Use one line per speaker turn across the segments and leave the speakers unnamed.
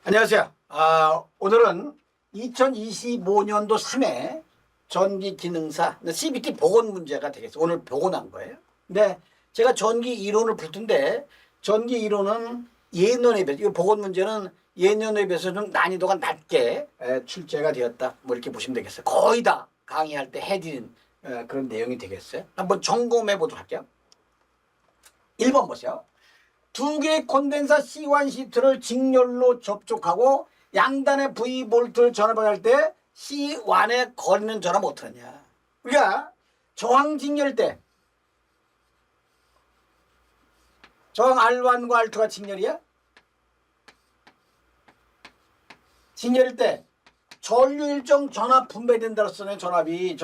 안녕하세요. 오늘은 2025년도 3회 전기기능사 CBT 복원 문제가 되겠어요. 오늘 복원한 거예요. 근데 제가 전기 이론을 풀 텐데 전기 이론은 예년에 비해서 이 복원 문제는 예년에 비해서 좀 난이도가 낮게 출제가 되었다. 뭐 이렇게 보시면 되겠어요. 거의 다 강의할 때 해드린 그런 내용이 되겠어요. 한번 점검해 보도록 할게요. 1번 보세요. 두 개의 콘덴서 C1, C2를 직렬로 접촉하고 양단의 V볼트를 전압을 때 C1에 거리는 전압 어떡하냐. 우리가 저항 직렬 때 저항 R1과 R2가 직렬이야? 직렬일 때 전류 일정 전압 분배된다고 쓰네. 전압이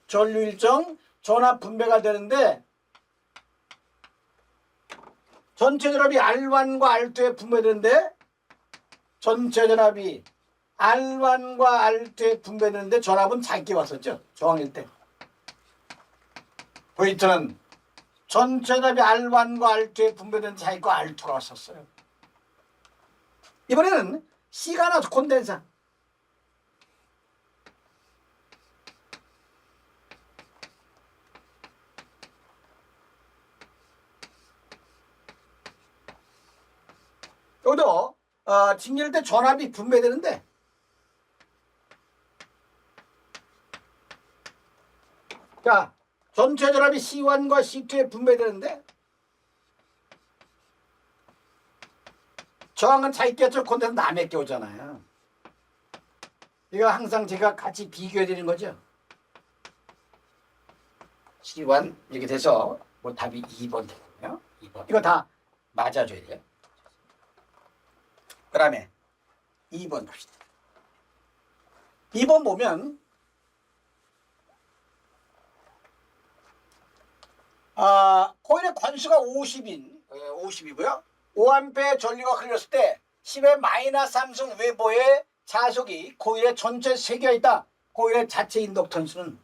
전류 일정 전압 분배가 되는데 전체 전압이 R1과 R2에 분배되는데 전체 전압이 R1과 R2에 분배되는데 전압은 작게 왔었죠. 저항일 때. 포인트는 전체 전압이 R1과 R2에 분배되는 작게 R2가 왔었어요. 이번에는 C가 나와서 콘덴서. 여기도 직렬일 때 전압이 분배되는데 자 전체 전압이 C1과 C2에 분배되는데 저항은 자기께서 콘덴서 남의 게 오잖아요. 이거 항상 제가 같이 비교해 드리는 거죠. C1 이렇게 돼서 뭐 답이 2번 되거든요. 2번. 이거 다 맞아줘야 돼요. 그 다음에 2번 봅시다. 2번 보면 코일의 관수가 50이고요. 5A 전류가 흘렸을 때 10의 마이너스 3승 웨버의 자속이 코일의 전체 세개가 있다. 코일의 자체 인덕턴스는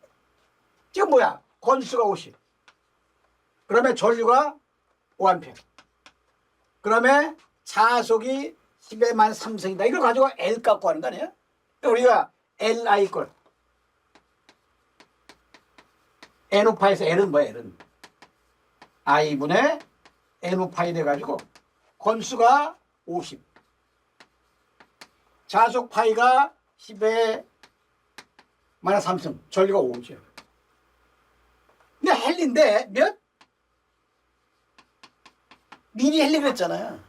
지금 뭐야? 관수가 50. 그러면 전류가 5A. 그러면 자속이 10의 만 3승이다. 이걸 가지고 L 갖고 하는 거 아니에요? 우리가 LI 걸. N우파에서 L은 뭐야? L은 I분의 N우파이 돼가지고 건수가 50. 자속 파이가 10의 마이너스 3승. 전류가 5죠. 근데 헬리인데 몇? 미리 헬리 그랬잖아요.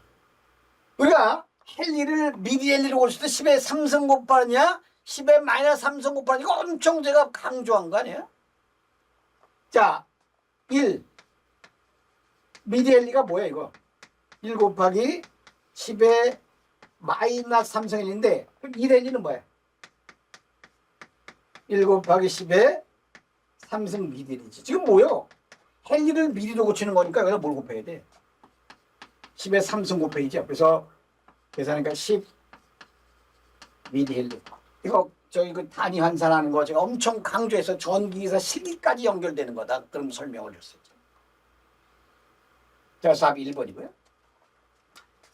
우리가 헬리를 미리 헬리로 올 때 10의 3승 곱하냐 10의 마이너스 3승 곱하냐 이거 엄청 제가 강조한 거 아니에요? 자 1 미리 헬리가 뭐야 이거 1 곱하기 10의 마이너스 3승 헬리인데 1 헬리는 뭐야 1 곱하기 10의 3승 미리 헬리지. 지금 뭐요? 헬리를 미리로 고치는 거니까 여기다 뭘 곱해야 돼? 10의 3승 곱해야죠. 그래서 계산하니까 10 미리 헬리. 이거 저희 그 단위 환산하는 거 제가 엄청 강조해서 전기기사 실기까지 연결되는 거다. 그럼 설명을 했었죠. 자, 답이 1번이고요.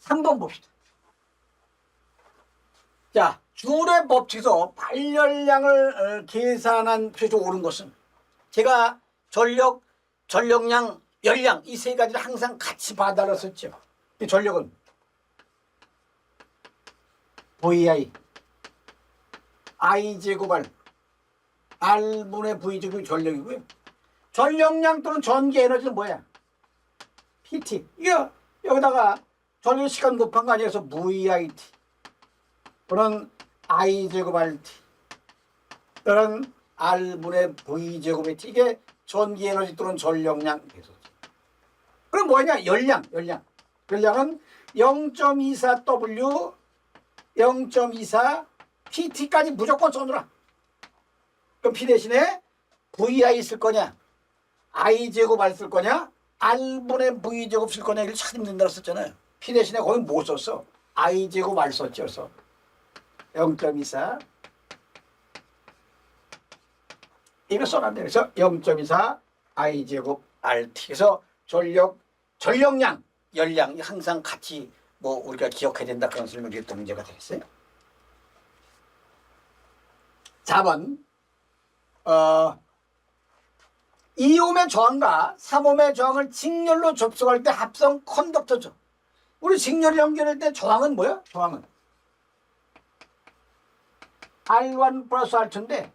3번 봅시다. 자, 줄의 법칙에서 발열량을 계산한 표시로 옳은 것은 제가 전력, 전력량, 열량 이 세 가지를 항상 같이 봐달라 썼죠. 이 전력은 VI I제곱 R R분의 V제곱이 전력이고요. 전력량 또는 전기 에너지는 뭐야? PT. 이거 여기다가 전력 시간 곱한 거 아니어서 VIT 또는 I제곱 RT 또는 R분의 V제곱의 T. 이게 전기 에너지 또는 전력량. 그럼 뭐냐? 열량은 0.24W 0.24 PT까지 무조건 써놓으라. 그럼 P 대신에 VI 쓸 거냐? I제곱 R 쓸 거냐? R분의 V제곱 쓸 거냐? 이걸 찾는다고 썼잖아요. P 대신에 거기 뭐 썼어? I제곱 R 썼죠. 그래서 0.24 이거 써놨네. 그래서 0.24 I제곱 RT. 그래서 전력량, 열량이 항상 같이 뭐 우리가 기억해야 된다 그런 설명드렸던 문제가 되겠어요. 4번 이옴의 저항과 3옴의 저항을 직렬로 접속할 때 합성 컨덕터죠. 우리 직렬 연결할 때 저항은 뭐야? 저항은 R1 플러스 R2인데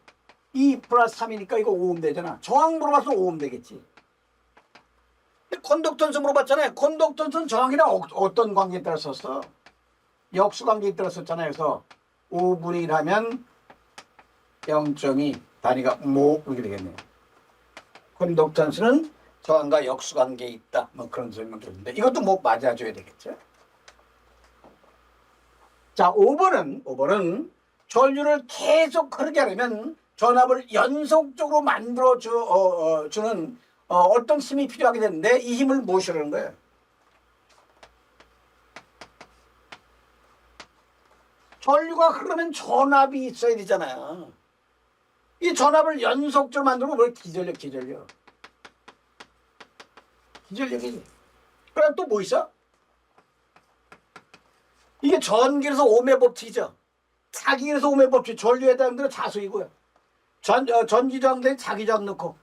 2 플러스 3이니까 이거 5옴 되잖아. 저항 물어봐서 5옴 되겠지. 컨덕턴스 물어봤잖아요. 컨덕턴스는 저항이랑 어떤 관계에 따라 썼어? 역수 관계에 따라 썼잖아요. 그래서 5분의 1 하면 0.2 단위가 뭐 이렇게 되겠네요. 컨덕턴스는 저항과 역수 관계에 있다. 뭐 그런 설명 드렸는데 이것도 뭐 맞아줘야 되겠죠. 자, 5번은 전류를 계속 흐르게 하려면 전압을 연속적으로 만들어 주는 어떤 힘이 필요하게 되는데 이 힘을 무엇이라는 거예요? 전류가 흐르면 전압이 있어야 되잖아요. 이 전압을 연속적으로 만들면 뭘 기전력이지. 그럼 또 뭐 있어? 이게 전기에서 오음의 법칙이죠. 자기에서 오음의 법칙, 전류에 해당되는 대로 자수이고요. 전기저항 자기저항 넣고.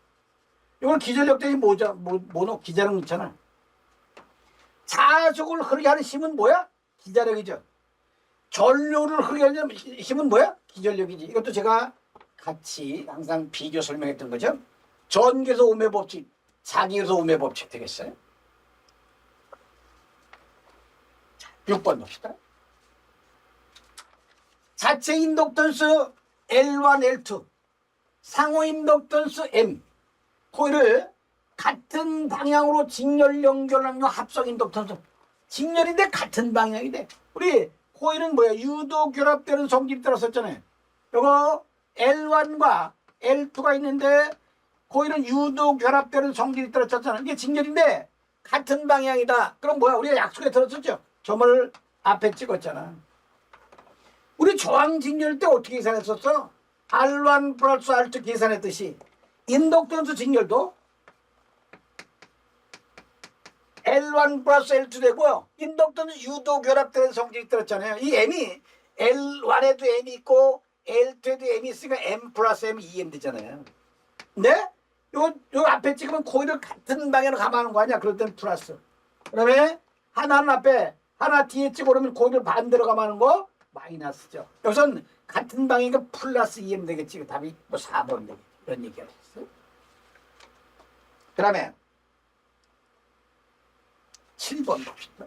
이걸 기전력 대신 뭐 넣어? 기자력 넣잖아. 자속을 흐르게 하는 힘은 뭐야? 기자력이죠. 전류를 흐르게 하는 힘은 뭐야? 기전력이지. 이것도 제가 같이 항상 비교 설명했던 거죠. 전기에서 오음의 법칙, 자기에서 오음의 법칙 되겠어요? 자, 6번 봅시다. 자체 인덕턴스 L1, L2, 상호 인덕턴스 M, 코일을 같은 방향으로 직렬 연결하는 합성 인덕턴스. 직렬인데 같은 방향이 돼. 우리 코일은 뭐야? 유도 결합되는 성질이 따라 썼잖아요. 이거 L1과 L2가 있는데 코일은 유도 결합되는 성질이 따라 썼잖아. 이게 직렬인데 같은 방향이다. 그럼 뭐야? 우리가 약속에 들었었죠? 점을 앞에 찍었잖아. 우리 저항 직렬 때 어떻게 계산했었어? R1 플러스 R2 계산했듯이 인덕턴스 직렬도 L1 플러스 L2 되고요. 인덕턴스 유도 결합되는 성질이 들었잖아요. 이 M이 L1에도 M이 있고 L2에도 M이 있으니까 M 플러스 M 2M 되잖아요. 근데 요 앞에 찍으면 코일을 같은 방향으로 감아하는 거 아니야? 그럴 때는 플러스. 그다음에 하나는 앞에 하나 뒤에 찍어 그러면 코일을 반대로 감아하는 거 마이너스죠. 여기선 같은 방향이니까 플러스 2M 되겠지. 답이 뭐 4번 되겠지. 이런 얘기가 있어요. 그 다음에 7번 봅시다.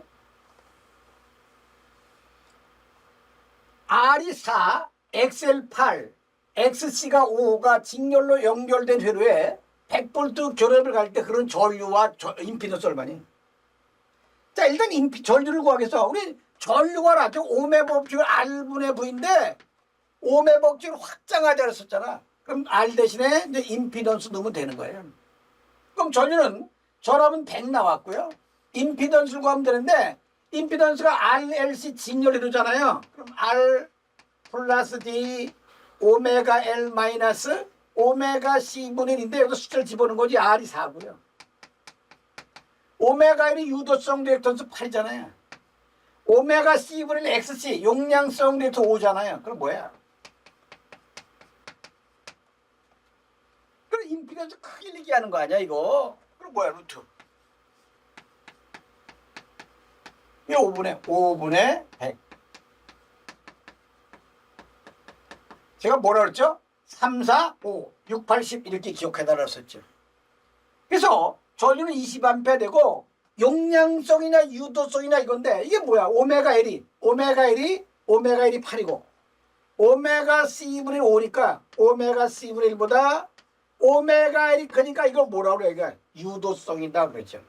R이 4, XL 8, XC가 5가 직렬로 연결된 회로에 100V 결합을 갈 때 그런 전류와 임피던스 얼마니? 자, 일단 전류를 구하겠어. 우리 전류가 나죠. 오음의 법칙을 R분의 V인데 오음의 법칙을 확장하자 그랬었잖아. 그럼 R 대신에 이제 임피던스 넣으면 되는 거예요. 그럼 전류는 전압은 100 나왔고요. 임피던스를 구하면 되는데 임피던스가 RLC 직렬이루잖아요. 그럼 R 플러스 D 오메가 L 마이너스 오메가 C분의 1인데 여기서 숫자를 집어넣은 거지. R이 4고요. 오메가 L이 유도성 리액턴스 8이잖아요. 오메가 C분의 1 XC 용량성 리액터 5잖아요. 그럼 뭐야? 그럼 임피던스 크게 얘기하는 거 아니야 이거? 그럼 뭐야 루트? 이 5분의 100. 제가 뭐라 그랬죠? 3, 4, 5, 6, 8, 10 이렇게 기억해달라 썼죠. 그래서 전류는 20A 되고 용량성이나 유도성이나 이건데 이게 뭐야? 오메가 L이 8이고 오메가 C분의 5니까 오메가 C분의 1보다 오메가 L이 크니까 이걸 뭐라고 그래? 이게 유도성이다 그랬죠.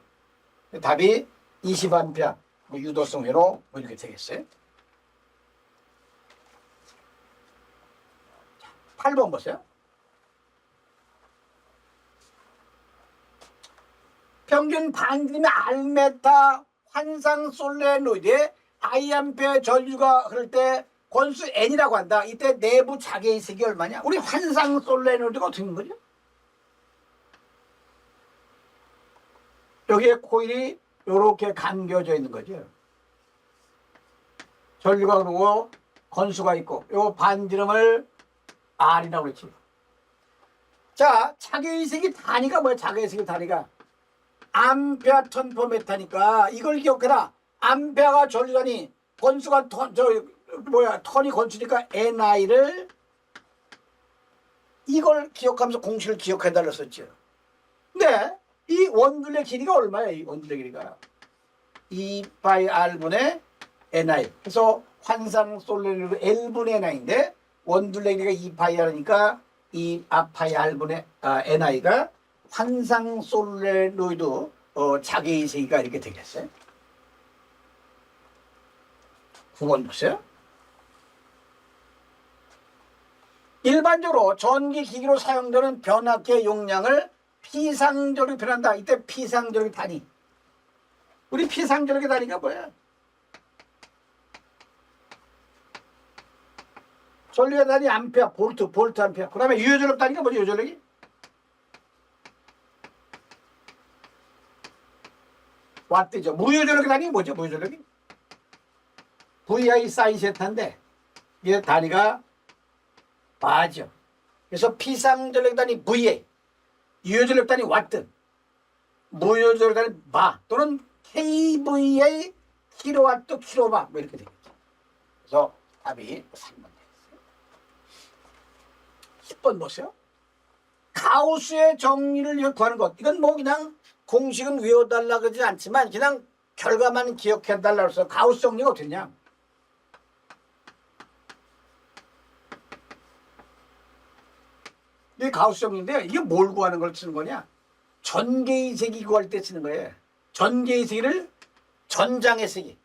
답이 20A 뭐 유도성 회로 뭐 이렇게 되겠어요. 8번 보세요. 평균 반지름의 알메타 환상 솔레노이드에 I암페어 전류가 흐를 때 권수 N이라고 한다. 이때 내부 자개이색이 얼마냐? 우리 환상 솔레노이드가 어떻게 되는 거죠? 여기에 코일이 이렇게 감겨져 있는 거죠. 전류가 그러고 건수가 있고 요 반지름을 R이라고 그랬지. 자, 자기의식이 단위가 뭐야? 자기의식이 단위가 암페어 턴퍼메타니까 이걸 기억해라. 암페어가 전류단위, 건수가 턴이 건수니까 NI를 이걸 기억하면서 공식을 기억해달라 썼죠. 근데 이 원둘레 길이가 얼마야? 이 원둘레 길이가 2파이 R분의 NI. 그래서 환상 솔레노이드 L분의 NI인데 원둘레 길이가 2파이 R이니까 이 아파이 R분의 NI가 환상 솔레노이드 자기의식이가 이렇게 되겠어요. 9번 보세요. 일반적으로 전기기기로 사용되는 변압기의 용량을 피상적으로 표현한다. 이때 피상적인 단위. 우리 피상적인 단위가 뭐야? 전류의 단위 암페어, 볼트 암페어. 그 다음에 유효전력 단위가 뭐지? 유효전력이? 와트죠. 무효전력 단위 뭐죠? 무효전력이? VI 사인 세타인데 이게 단위가 바죠. 그래서 피상전력 단위 VA, 유효전력 단위 와트, 무효전력 단위 바 또는 KVA 킬로와트 킬로바 뭐 이렇게 되겠죠. 그래서 답이 3번 되겠어요. 10번 보세요. 가우스의 정리를 구하는 것. 이건 뭐 그냥 공식은 외워달라 그러지 않지만 그냥 결과만 기억해달라고 해서 가우스 정리가 어떻게 되냐. 이게 가우스 정리인데 이게 뭘 구하는 걸 쓰는 거냐. 전개의 세기 구할 때 쓰는 거예요. 전개의 세기를 전장의 세기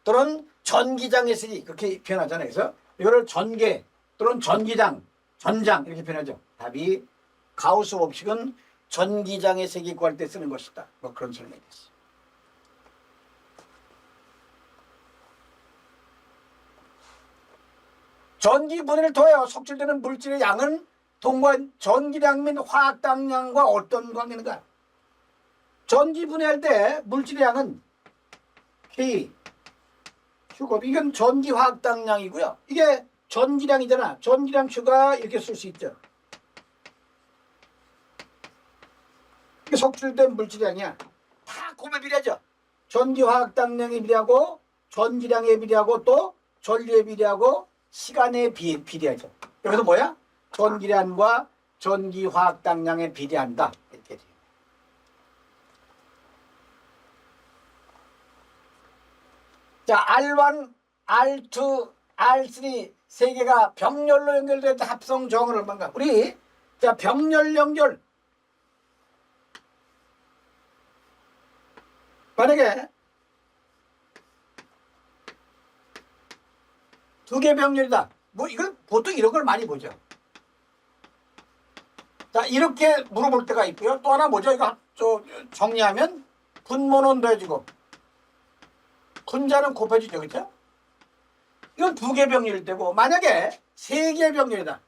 또는 전기장의 세기 그렇게 표현하잖아요. 그래서 이거를 전개 또는 전기장, 전장 이렇게 표현하죠. 답이 가우스 법칙은 전기장의 세기 구할 때 쓰는 것이다. 뭐 그런 설명이 됐어요. 전기 분해를 통하여 속출되는 물질의 양은 동관 전기량 및 화학당량과 어떤 관계인가? 전기 분해할 때 물질의 양은 K, Q곱. 이건 전기 화학당량이고요. 이게 전기량이잖아. 전기량 Q가 이렇게 쓸 수 있죠. 이게 속출된 물질량이야. 다 곱에 비례하죠. 전기 화학당량에 비례하고 전기량에 비례하고 또 전류에 비례하고 시간에 비례하죠. 여기서 뭐야? 전기량과 전기 화학당량에 비례한다. 이렇게 돼요. 자, R1, R2, R3 세 개가 병렬로 연결될 때 합성 정을 얼마인가? 우리 자 병렬 연결 만약에 두 개 병렬이다. 뭐 이걸 보통 이런 걸 많이 보죠. 자, 이렇게 물어볼 때가 있고요. 또 하나 뭐죠? 이거 정리하면 분모는 더해지고 분자는 곱해지죠. 그렇죠? 이건 두 개 병렬일 때고 만약에 세 개 병렬이다.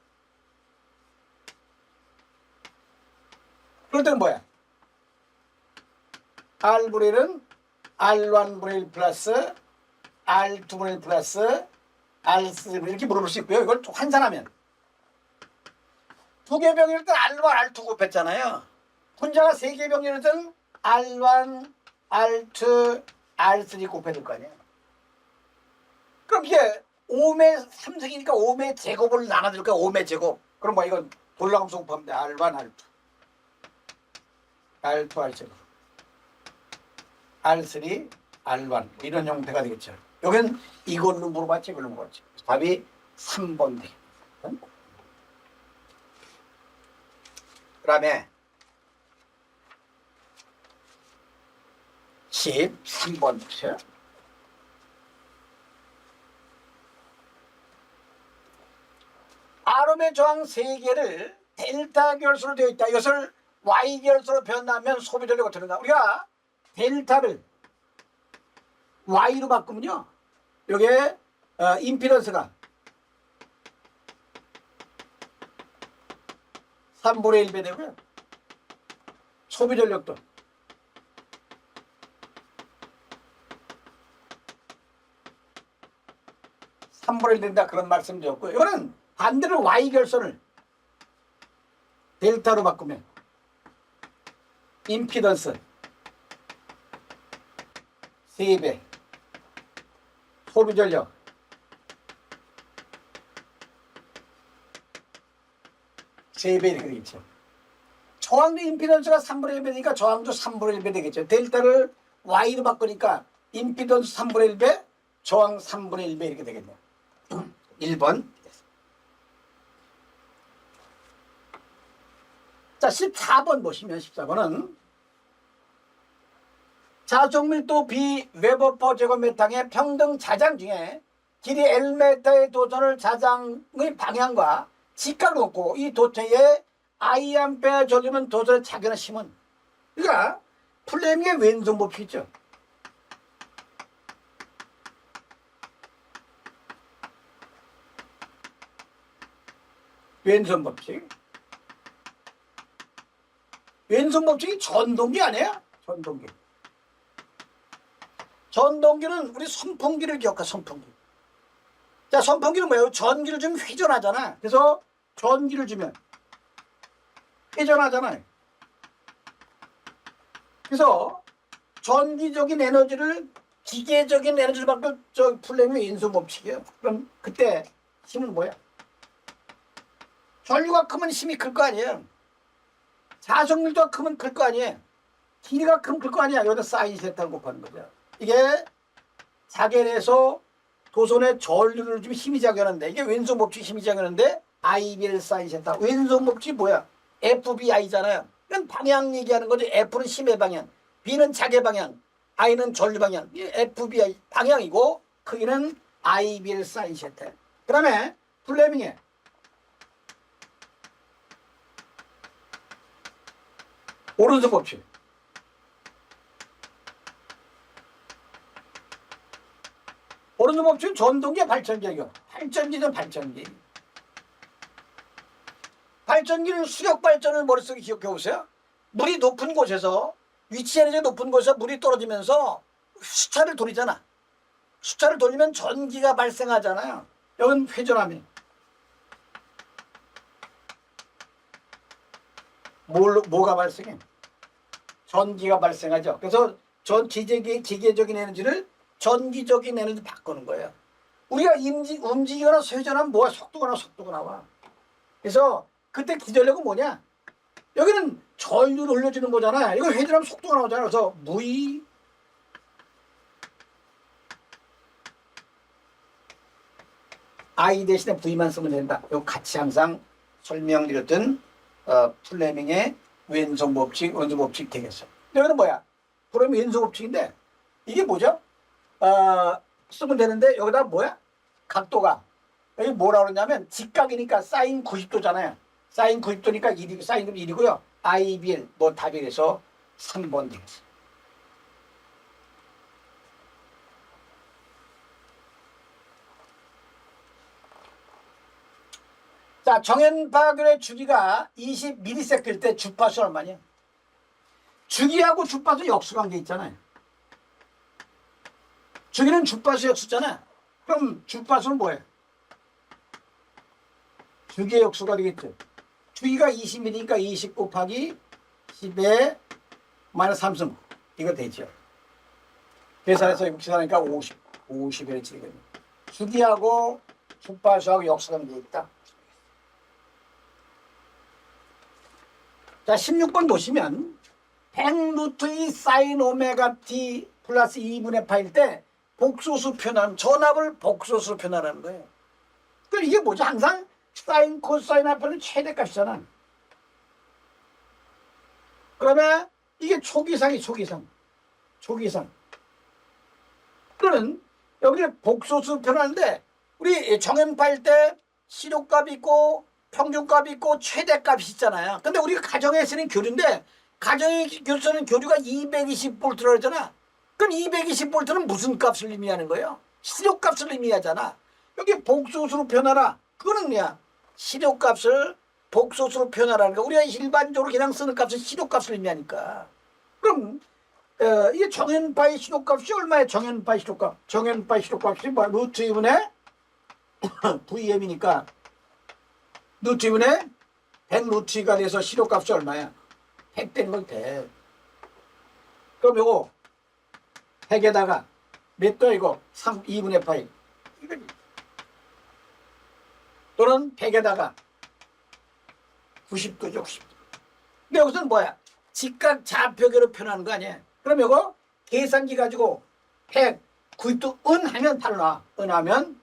그럴 때는 뭐야? R분의 1은 R1분의 1 플러스 R2분의 1 플러스 R3 이렇게 물어볼 수 있고요. 이걸 환산하면 두 개 병렬일 때는 R1, R2 곱했잖아요. 분자가 세 개 병렬일 때는 R1, R2, R3 곱해야 될 거 아니에요. 그럼 이게 5의 3승이니까 5의 제곱을 나눠줄까? 5의 제곱. 그럼 뭐 이건 돌라감수 곱하면 돼. R1, R2. R2, R 제곱. R3, R1 이런 형태가 되겠죠. 여기는 이걸로 물어봤지 이걸로 물어봤지. 답이 3번 되겠습니다. 그 다음에 13번 보세요. 아롬의 저항 3개를 델타 결수로 되어 있다. 이것을 Y 결수로 변하면 소비 전력이 어떻게 된다. 우리가 델타를 Y로 바꾸면요. 여기에 임피던스가 3분의 1배 되고요. 소비 전력도 3분의 1 된다 그런 말씀 드렸고, 이거는 반대로 y 결선을 델타로 바꾸면 임피던스 3배, 소비 전력 세 배 이렇게 되겠죠. 저항도 임피던스가 3분의 1배니까 저항도 3분의 1배 되겠죠. 델타를 Y로 바꾸니까 임피던스 3분의 1배, 저항 3분의 1배 이렇게 되겠네요. 1번. 자, 14번 보시면 14번은 자속밀도 B 웨버/per 제곱미터의 평등 자장 중에 길이 Lm의 도선을 자장의 방향과 직각을 놓고 이 도체에 Iam페어 전류는 도선의 자견을 심은, 그러니까 플레밍의 왼손 법칙이죠. 왼손 법칙. 왼손 법칙이 전동기 아니에요? 전동기. 전동기는 우리 선풍기를 기억하, 선풍기. 자, 선풍기는 뭐예요? 전기를 주면 회전하잖아. 그래서 전기를 주면 회전하잖아요. 그래서 전기적인 에너지를 기계적인 에너지로 바꿀 저 플레밍의 왼손 법칙이에요. 그럼 그때 힘은 뭐야? 전류가 크면 힘이 클 거 아니에요. 자석밀도가 크면 클 거 아니에요. 길이가 크면 클 거 아니야. 여기다 사인 세타를 곱하는 거죠. 이게 자결해서 도선에 전류를 주면 힘이 작용하는데, 이게 왼손 법칙 힘이 작용하는데 IBL 사인 세타. 왼손 법칙이 뭐야? FBI잖아요. 이건 방향 얘기하는 거죠. F는 힘의 방향, B는 자개 방향, I는 전류 방향. FBI 방향이고 크기는 IBL 사인 세타. 그 다음에 플레밍의 오른손 법칙. 오른손 법칙은 전동기와 발전기예요. 발전기는 발전기. 발전기는 수력 발전을 머릿속에 기억해 보세요. 물이 높은 곳에서, 위치 에너지가 높은 곳에서 물이 떨어지면서 수차를 돌리잖아. 수차를 돌리면 전기가 발생하잖아요. 여긴 회전함이. 뭐가 발생해? 전기가 발생하죠. 그래서 기계적인 에너지를 전기적인 에너지 바꾸는 거예요. 우리가 움직이거나 회전하면 뭐가 속도가 나와. 그래서 그때 기전력은 뭐냐? 여기는 전류를 흘려주는 거잖아. 이거 회전하면 속도가 나오잖아. 그래서 V I 대신에 V만 쓰면 된다. 이거 같이 항상 설명드렸던 플레밍의 왼손 법칙 되겠어요. 여기는 뭐야? 그러면 왼손 법칙인데 이게 뭐죠? 쓰면 되는데 여기다 뭐야? 각도가 여기 뭐라 그러냐면 직각이니까 사인 90도잖아요. 사인 90도니까 1이, 사인 1이고요. IBL 뭐 답이 돼서 3번 되겠어요. 자, 정연파열의 주기가 20ms일 때 주파수 얼마냐? 주기하고 주파수 역수관계 있잖아요. 주기는 주파수 역수잖아. 그럼 주파수는 뭐예요? 주기의 역수가 되겠죠. 주기가 20mm니까 20 곱하기 10에 마이너스 3승. 이거 되죠. 계산해서 계산하니까 50에 되거든요. 주기하고 주파수하고 역수관계 있다. 자, 16번 보시면 100루트의 사인 오메가 t 플러스 2분의 파일 때 복소수 표현하는, 전압을 복소수로 표현하는 거예요. 그럼 이게 뭐죠? 항상 사인 코사인 합하는 최대값이잖아. 그러면 이게 초기상이 초기상. 그러면 여기 복소수 표현하는데 우리 정연파일 때 시료값이 있고 평균값이 있고 최대값이 있잖아요. 근데 우리가 가정에 쓰는 교류인데 가정에 쓰는 교류가 220V라고 그러잖아. 그럼 220V는 무슨 값을 의미하는 거예요? 시료값을 의미하잖아. 여기 복소수로 표현하라. 그거는 뭐야? 시료값을 복소수로 표현하라는 거. 우리가 일반적으로 그냥 쓰는 값은 시료값을 의미하니까. 그럼 이게 정연파의 시료값이 얼마예요? 정연파의 시료값이 뭐야? 루트 2분의 VM이니까 루트분의 100 루트가 돼서 시료값이 얼마야? 100 된 건 돼. 그럼 요거 100에다가 몇 도 이거? 2분의 파이. 이거지. 또는 100에다가 90도죠, 90도. 근데 여기서는 뭐야? 직각 좌표계로 표현하는 거 아니야? 그럼 요거 계산기 가지고 100, 90도 은 하면 바로 나와. 은 하면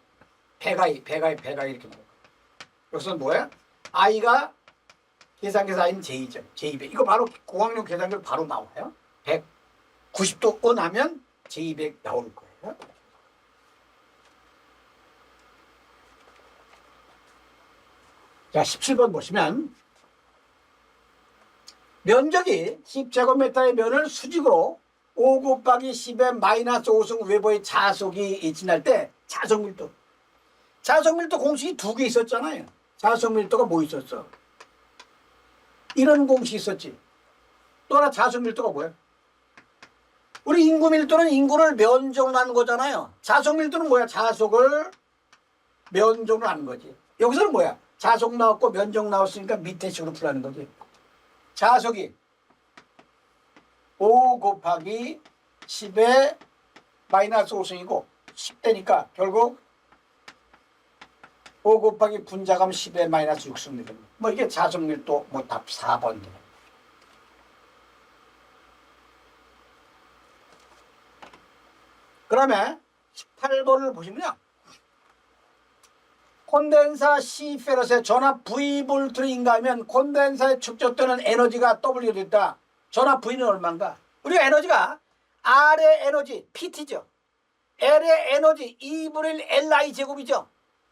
100i 이렇게 나와. 여기서는 뭐야? i가 계산기에서 i는 j2죠. j200. 이거 바로 고학력 계산기로 바로 나와요. 100, 90도 은 하면 j200 나올 거예요. 자, 17번 보시면 면적이 10제곱미터의 면을 수직으로 5 곱하기 10의 마이너스 5승 외부의 자속이 지날 때 자속밀도. 자속밀도 공식이 두 개 있었잖아요. 자속밀도가 뭐 있었어? 이런 공식이 있었지. 또 하나 자속밀도가 뭐야? 우리 인구밀도는 인구를 면적으로 하는 거잖아요. 자속밀도는 뭐야? 자속을 면적으로 하는 거지. 여기서는 뭐야? 자속 나왔고 면적 나왔으니까 밑에 식으로 풀라는 거지. 자속이 5 곱하기 10의 마이너스 5승이고 10대니까 결국 5 곱하기 분자감 10의 마이너스 6승 되거든요. 뭐 이게 자속밀도 뭐 답 4번. 그다음에 18번을 보시면요. 콘덴사 C페럿의 전압 V볼트를 인가하면 콘덴사에 축적되는 에너지가 W가 됐다. 전압 V는 얼마인가? 우리가 에너지가 R의 에너지 PT죠. L의 에너지 2분의 1 LI 제곱이죠.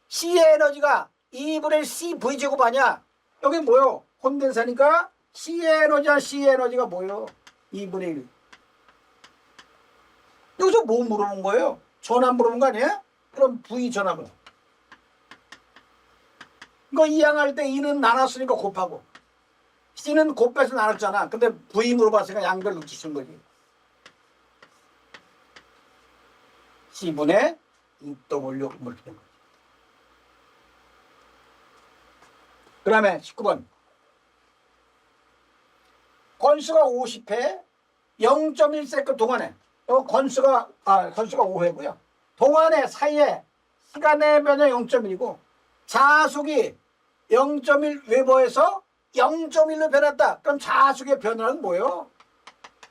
C의 에너지가 2분의 1 CV 제곱 아니야. 여기 뭐요? 콘덴사니까 C의 에너지가 뭐요? 2분의 1. 여기서 뭐 물어본 거예요? 전압 물어본 거 아니에요? 그럼 V 전압은? 이거 이항할 때 2는 나눴으니까 곱하고 C는 곱해서 나눴잖아. 근데 V 물어봤으니까 양별 넣기 쓴 거지. C분의 2W 이렇게 된 거지. 그 다음에 19번. 건수가 50회 0.1세컨 동안에 건수가 5회고요. 동안에 사이에 시간의 변화 0.1이고 자속이 0.1 웨버에서 0.1로 변했다. 그럼 자속의 변화는 뭐예요?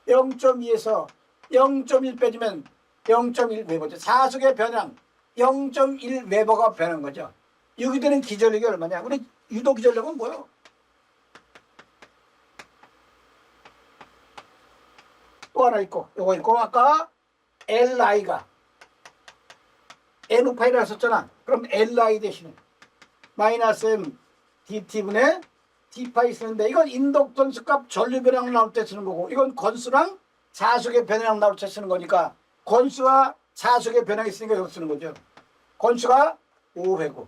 0.2에서 0.1 빼주면 0.1 웨버죠. 자속의 변화 0.1 웨버가 변한 거죠. 여기 되는 기전력이 얼마냐? 우리 유도 기전력은 뭐예요? 또 하나 있고 요거 있고 아까 LI가 N파이라고 썼잖아. 그럼 LI 대신에 마이너스 M DT분의 D파이 쓰는데 이건 인덕턴스 값 전류 변형 나올 때 쓰는 거고 이건 건수랑 자속의 변형 나올 때 쓰는 거니까 건수와 자속의 변형이 있으니까 여기 쓰는 거죠. 건수가 5회고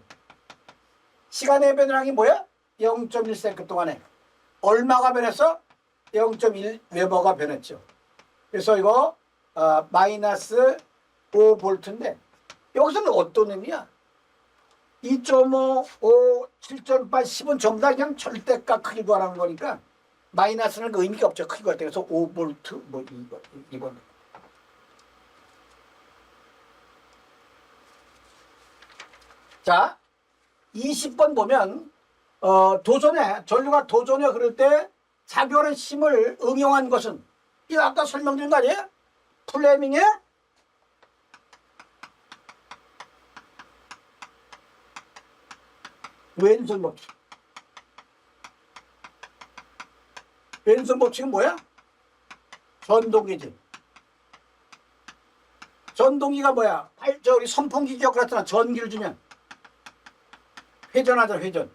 시간의 변형이 뭐야? 0.1세컨 동안에 얼마가 변했어? 0.1 웨버가 변했죠. 그래서 이거 마이너스 5볼트인데 여기서는 어떤 의미야? 2.5, 5, 7.8, 10은 전부 다 그냥 절대값 크기 구하라는 거니까 마이너스는 그 의미가 없죠. 크기 구할 때. 그래서 5볼트 뭐 이번. 자 20번 보면 도전에 전류가 도전에 그럴 때 작용하는 힘을 응용한 것은 이거 아까 설명드린 거 아니에요? 플레밍의 왼손 법칙. 왼손 법칙은 뭐야? 전동기지. 전동기가 뭐야? 우리 선풍기 기억 같잖아. 전기를 주면 회전하자 회전.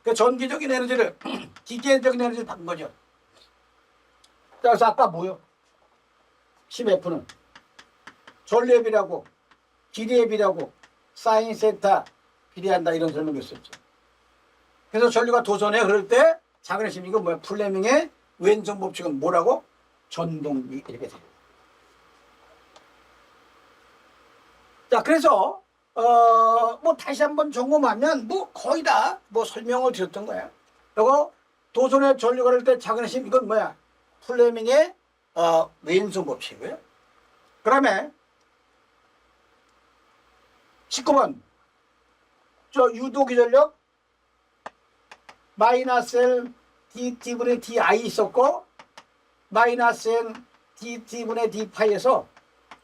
그 전기적인 에너지를 기계적인 에너지를 바꾼 거죠. 그래서 아까 뭐요? 10F는 전류의 비라고 길이의 비라고 사인 세타 비례한다 이런 설명을 했었죠. 그래서 전류가 도전해 그럴 때 작은 힘 이거 뭐야? 플레밍의 왼손 법칙은 뭐라고? 전동기 이렇게 돼요. 자 그래서 뭐 다시 한번 점검하면 뭐 거의 다 뭐 설명을 드렸던 거야. 이거 도선의 전류가 할 때 작은 힘 이건 뭐야? 플레밍의 왼손 법칙이고요. 그다음에 19번 저 유도기 전력 마이너스 L dt분의 di 있었고 마이너스 N dt분의 d파이에서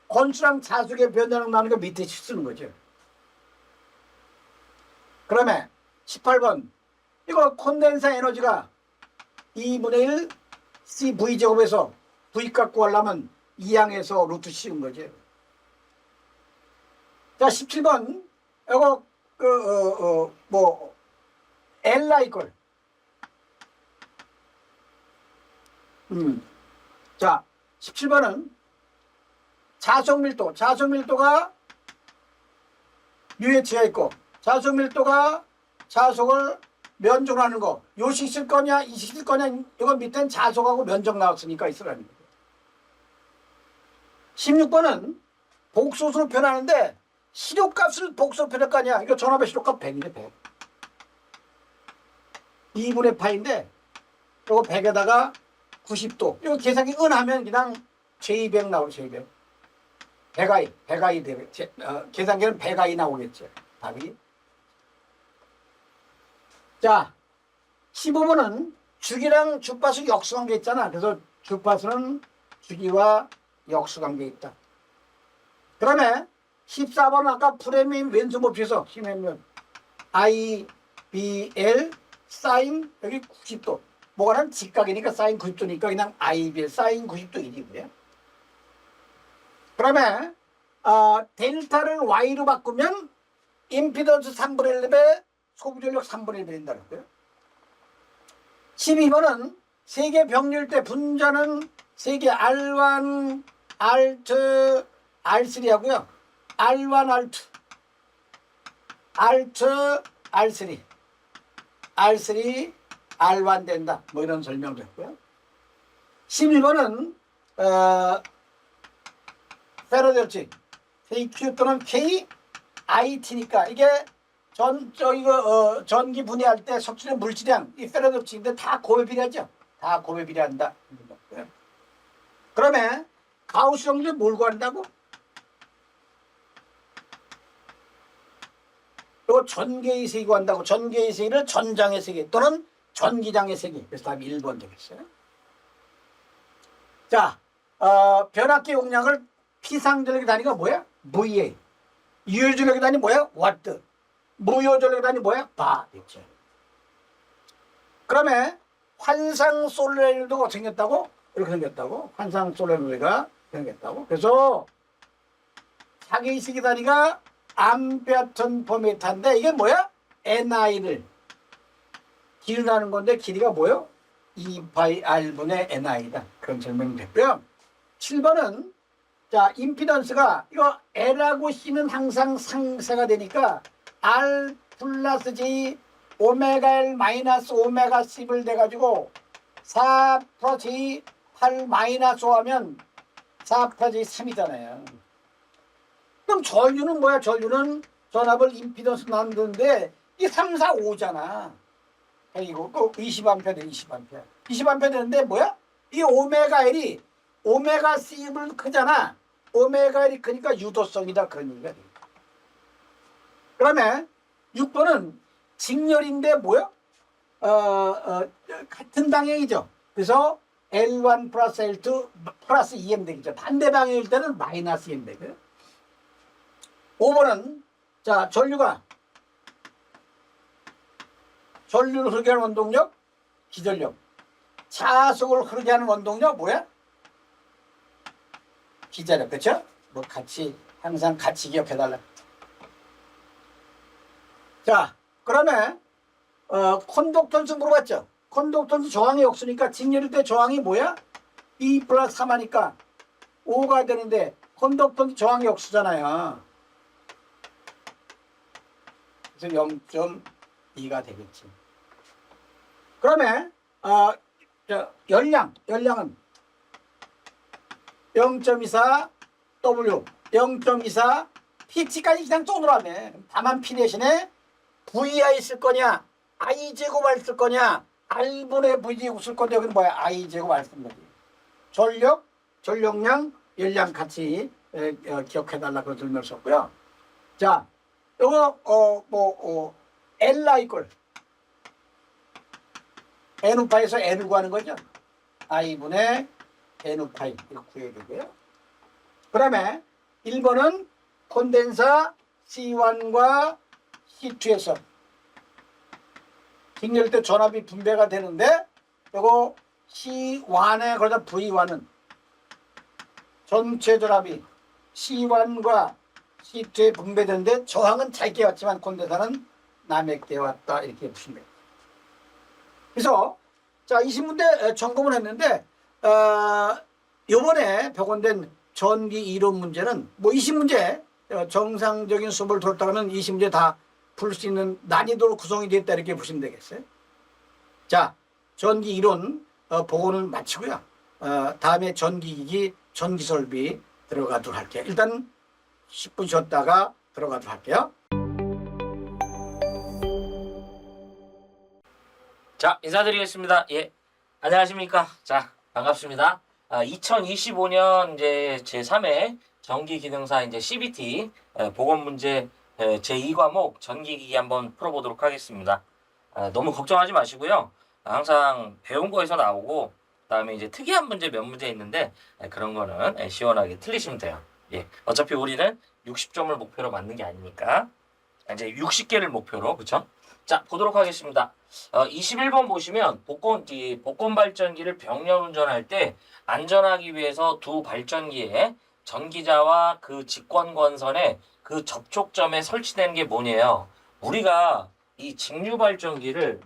건수랑 자속의 변화량 나는 거 밑에 쓰는 거죠. 그러면 18번 이거 콘덴사 에너지가 2분의 1 CV제곱에서 V 갖고 하려면 2항에서 루트 씌운 거죠. 자 17번 이거 뭐 L라 이걸 자 17번은 자속 밀도가 UH가 있고 자속 밀도가 자속을 면적하는 거 요식 쓸 거냐 이식 쓸 거냐 이건 밑에는 자속하고 면적 나왔으니까 있으라는 거예요. 16번은 복소수로 표현하는데 시료값을 복소로 표현할 거 아니야. 이거 전압의 시료값 100이네 100. 2분의 파인데 이거 100에다가 90도 이거 계산기 은하면 그냥 J100 나오죠. J100 100i 되겠지. 계산기는 100i 나오겠죠. 답이. 자 15번은 주기랑 주파수 역수관계 있잖아. 그래서 주파수는 주기와 역수관계 있다. 그다음에 14번은 아까 프레임 왼손 법칙에서 힘내면 I, B, L 사인 여기 90도 뭐가 난 직각이니까 사인 90도니까 그냥 I, B, L 사인 90도 1이고요. 그다음에 델타를 Y로 바꾸면 임피던스 3분의 1배 소비전력 3분의 1 된다는 거예요. 12번은 세계 병렬 때 분자는 세계 R1, R2, R3 하고요. R1, R2, R3, R3, R1 된다. 뭐 이런 설명도 했고요. 11번은 페라데 법칙 KQ 또는 KIT니까 이게 전기 분해할 때 섭취된 물질량 이 페라데 법칙인데 다 곱에 비례하죠. 다 곱에 비례한다. 그러면 가우스 정리 뭘 구한다고? 또 전개의 세기 구한다고. 전개의 세기를 전장의 세기 또는 전기장의 세기. 그래서 답이 1번 되겠어요. 자, 변압기 용량을 피상전력의 단위가 뭐야? VA. 유효전력의 단위 뭐야? 와트. 무효전력의 단위 뭐야? 바. 있죠. 그러면 환상 솔레놀리가 어떻게 생겼다고? 이렇게 생겼다고. 환상 솔레놀리가 생겼다고. 그래서 자기 시기 단위가 암페어턴 퍼미터인데 이게 뭐야? NI를 길이라는 건데 길이가 뭐요? 2파이 R분의 NI다. 그런 설명이 됐고요. 7번은 자 임피던스가 이거 L하고 C는 항상 상쇄가 되니까 R 플러스 G 오메가 L 마이너스 오메가 C를 돼가지고 4 플러스 G 8 마이너스 5 하면 4 플러스 G 3이잖아요. 그럼 전류는 뭐야? 전류는 전압을 임피던스 만드는데 이 3, 4, 5잖아. 이거 20A 돼, 20A. 20A 되는데 뭐야? 이 오메가 L이 오메가 C를 크잖아. 오메가 L이 크니까 유도성이다. 그런 얘기가 돼. 그러면 6번은 직렬인데 뭐야? 같은 방향이죠. 그래서 L1 플러스 L2 플러스 2M 되겠죠. 반대 방향일 때는 마이너스 2M 되고요. 5번은 자 전류를 흐르게 하는 원동력 기전력. 자속을 흐르게 하는 원동력 뭐야? 기자력. 그렇죠? 뭐 같이 항상 같이 기억해달라. 자 그러면 콘덕턴스 물어봤죠. 콘덕턴스 저항이 없으니까 직렬일 때 저항이 뭐야? 2 플러스 3 하니까 5가 되는데 콘덕턴스 저항이 없으잖아요. 그래서 0.2가 되겠지. 그러면 열량은 0.24 W, 0.24 PT까지 그냥 또 늘어나네. 다만 P 대신에 VI 쓸 거냐, I 제곱 R 쓸 거냐, R분의 V 제곱 쓸 건데 여기는 뭐야? I 제곱 R 쓴 거지. 전력, 전력량, 열량 같이 기억해달라 그런 설명을 썼고요. 자, 요거 Li 꼴 N우파에서 N을 구하는 거죠. I분의 N우파이 이렇게 구해야 되고요. 그 다음에 1번은 콘덴사 C1과 C2에서 직렬 때 전압이 분배가 되는데 요거 C1에 그러다 V1은 전체 전압이 C1과 C2에 분배되는데 저항은 짧게 왔지만 콘덴사는 남게 왔다 이렇게 보시면 됩니다. 그래서 자 20문제 점검을 했는데 요번에 복원된 전기 이론 문제는 뭐 20문제 정상적인 수업을 들었다면 20문제 다 풀 수 있는 난이도로 구성이 됐다 이렇게 보시면 되겠어요. 자 전기 이론 복원을 마치고요. 다음에 전기기기 전기설비 들어가도록 할게요. 일단 10분 쉬었다가 들어가도록 할게요.
자, 인사드리겠습니다. 예, 안녕하십니까. 자, 반갑습니다. 2025년 이제 제3회 전기기능사 이제 CBT 보건 문제 제2과목 전기기기 한번 풀어보도록 하겠습니다. 너무 걱정하지 마시고요. 항상 배운 거에서 나오고 그다음에 이제 특이한 문제 몇 문제 있는데 그런 거는 시원하게 틀리시면 돼요. 예, 어차피 우리는 60점을 목표로 맞는 게 아니니까 이제 60개를 목표로 그쵸? 자, 보도록 하겠습니다. 21번 보시면 복권 발전기를 병렬 운전할 때 안전하기 위해서 두 발전기에 전기자와 그 직권 건선에 그 접촉점에 설치되는 게 뭐냐요? 우리가 이 직류 발전기를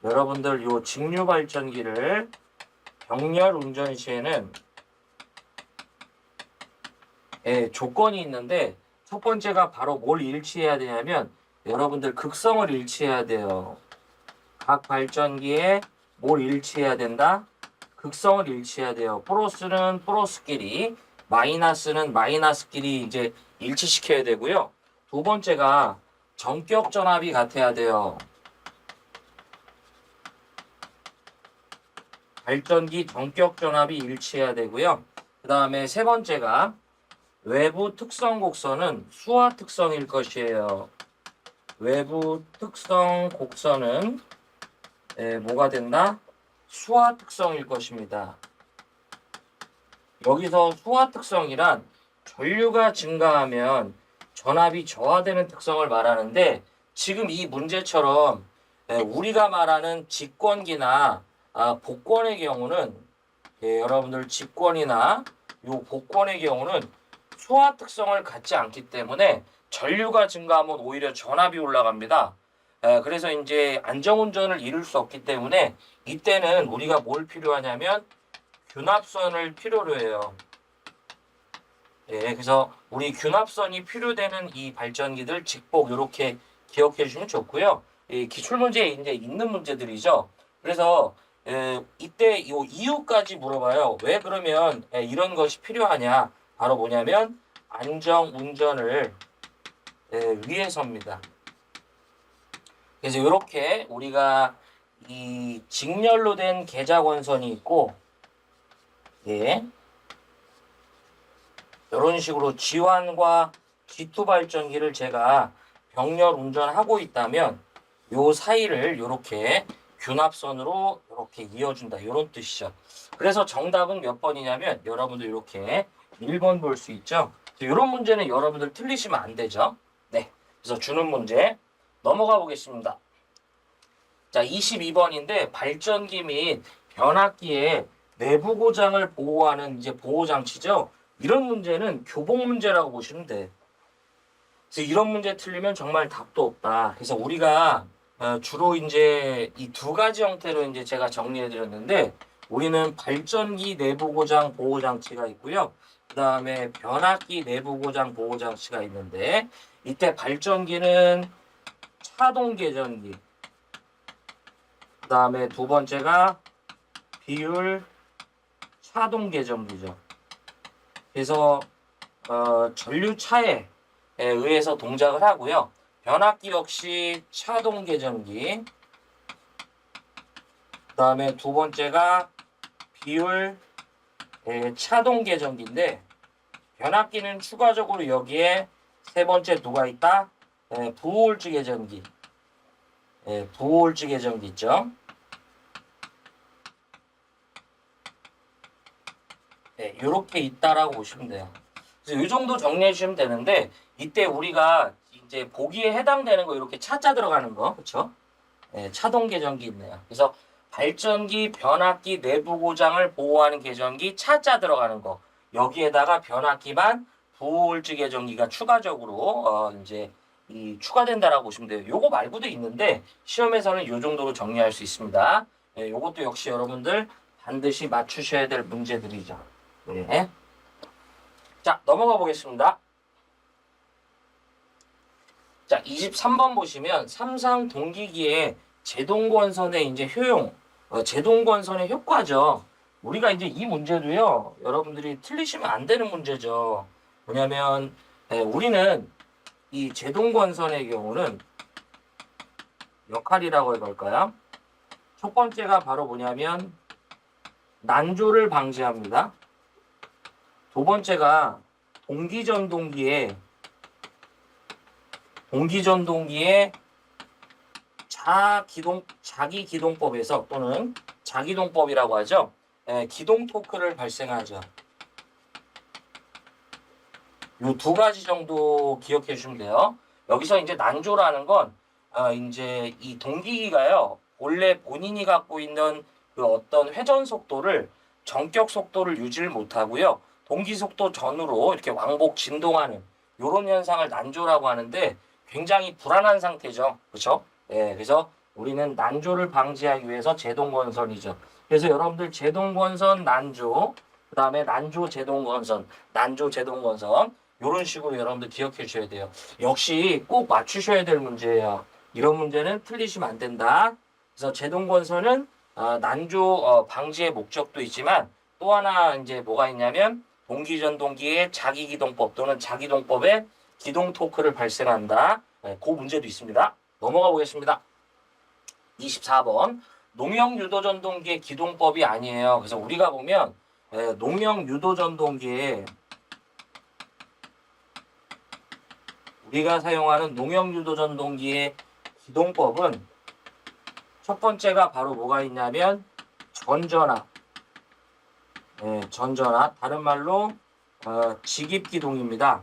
여러분들 요 직류 발전기를 병렬 운전 시에는 조건이 있는데 첫 번째가 바로 뭘 일치해야 되냐면 여러분들 극성을 일치해야 돼요. 각 발전기에 뭘 일치해야 된다? 극성을 일치해야 돼요. 플러스는 플러스끼리, 마이너스는 마이너스끼리 이제 일치시켜야 되고요. 두 번째가 전격 전압이 같아야 돼요. 발전기 전격 전압이 일치해야 되고요. 그 다음에 세 번째가 외부 특성 곡선은 수화 특성일 것이에요. 외부 특성 곡선은 뭐가 된다? 수화 특성일 것입니다. 여기서 수화 특성이란 전류가 증가하면 전압이 저하되는 특성을 말하는데 지금 이 문제처럼 우리가 말하는 직권기나 복권의 경우는 여러분들 직권이나 요 복권의 경우는 수화 특성을 갖지 않기 때문에 전류가 증가하면 오히려 전압이 올라갑니다. 그래서 이제 안정운전을 이룰 수 없기 때문에 이때는 우리가 뭘 필요하냐면 균합선을 필요로 해요. 그래서 우리 균합선이 필요되는 이 발전기들 직복 이렇게 기억해 주시면 좋고요. 기출문제에 이제 있는 문제들이죠. 그래서 이때 이 이유까지 물어봐요. 왜 그러면 이런 것이 필요하냐? 바로 뭐냐면 안정운전을 위해서입니다. 그래서 이렇게 우리가 이 직렬로 된 계좌권선이 있고, 이런 식으로 G1과 G2 발전기를 제가 병렬 운전하고 있다면 요 사이를 이렇게 균합선으로 이렇게 이어준다. 이런 뜻이죠. 그래서 정답은 몇 번이냐면 여러분들 이렇게 1번 볼 수 있죠. 이런 문제는 여러분들 틀리시면 안 되죠. 네. 그래서 주는 문제 넘어가 보겠습니다. 자, 22번인데 발전기 및 변압기의 내부 고장을 보호하는 이제 보호 장치죠. 이런 문제는 교복 문제라고 보시면 돼. 그래서 이런 문제 틀리면 정말 답도 없다. 그래서 우리가 주로 이제 이 두 가지 형태로 이제 제가 정리해 드렸는데 우리는 발전기 내부 고장 보호 장치가 있고요. 그 다음에 변압기 내부 고장 보호 장치가 있는데 이때 발전기는 차동 계전기, 그 다음에 두 번째가 비율 차동 계전기죠. 그래서 전류차에 의해서 동작을 하고요. 변압기 역시 차동 계전기. 그 다음에 두 번째가 비율 차동 계전기인데 변압기는 추가적으로 여기에 세 번째 누가 있다? 부호홀즈 계전기. 부호홀즈 계전기 있죠. 이렇게 있다라고 보시면 돼요. 그래서 이 정도 정리해 주시면 되는데 이때 우리가 이제 보기에 해당되는 거 이렇게 차자 들어가는 거 그렇죠? 차동 계전기 있네요. 그래서 발전기, 변압기 내부 고장을 보호하는 계전기 차자 들어가는 거 여기에다가 변압기만 부호홀즈 계전기가 추가적으로 이제 추가된다라고 보시면 돼요. 요거 말고도 있는데 시험에서는 요 정도로 정리할 수 있습니다. 요것도 역시 여러분들 반드시 맞추셔야 될 문제들이죠. 네. 자, 넘어가 보겠습니다. 자, 23번 보시면 삼상 동기기의 제동권선의 이제 효용, 제동권선의 효과죠. 우리가 이제 이 문제도요, 여러분들이 틀리시면 안 되는 문제죠. 뭐냐면, 우리는 이 제동권선의 경우는 역할이라고 해볼까요? 첫 번째가 바로 뭐냐면, 난조를 방지합니다. 두 번째가 동기전동기의 자기기동법에서 또는 자기동법이라고 하죠. 기동 토크를 발생하죠. 요 두 가지 정도 기억해 주시면 돼요. 여기서 이제 난조라는 건 이제 이 동기기가요. 원래 본인이 갖고 있는 그 어떤 회전 속도를 전격 속도를 유지를 못하고요. 동기 속도 전후로 이렇게 왕복 진동하는 이런 현상을 난조라고 하는데 굉장히 불안한 상태죠. 그렇죠? 그래서 우리는 난조를 방지하기 위해서 제동권선이죠. 그래서 여러분들 제동권선 난조, 그 다음에 난조 제동권선, 난조 제동권선 이런 식으로 여러분들 기억해 주셔야 돼요. 역시 꼭 맞추셔야 될 문제예요. 이런 문제는 틀리시면 안 된다. 그래서 제동권선은 난조 방지의 목적도 있지만 또 하나 이제 뭐가 있냐면 동기전동기의 자기기동법 또는 자기동법의 기동 토크를 발생한다. 그 문제도 있습니다. 넘어가 보겠습니다. 24번 농형 유도전동기의 기동법이 아니에요. 그래서 우리가 보면 농형 유도전동기에 우리가 사용하는 농형 유도전동기의 기동법은 첫 번째가 바로 뭐가 있냐면 전전압. 전전압. 다른 말로 직입기동입니다.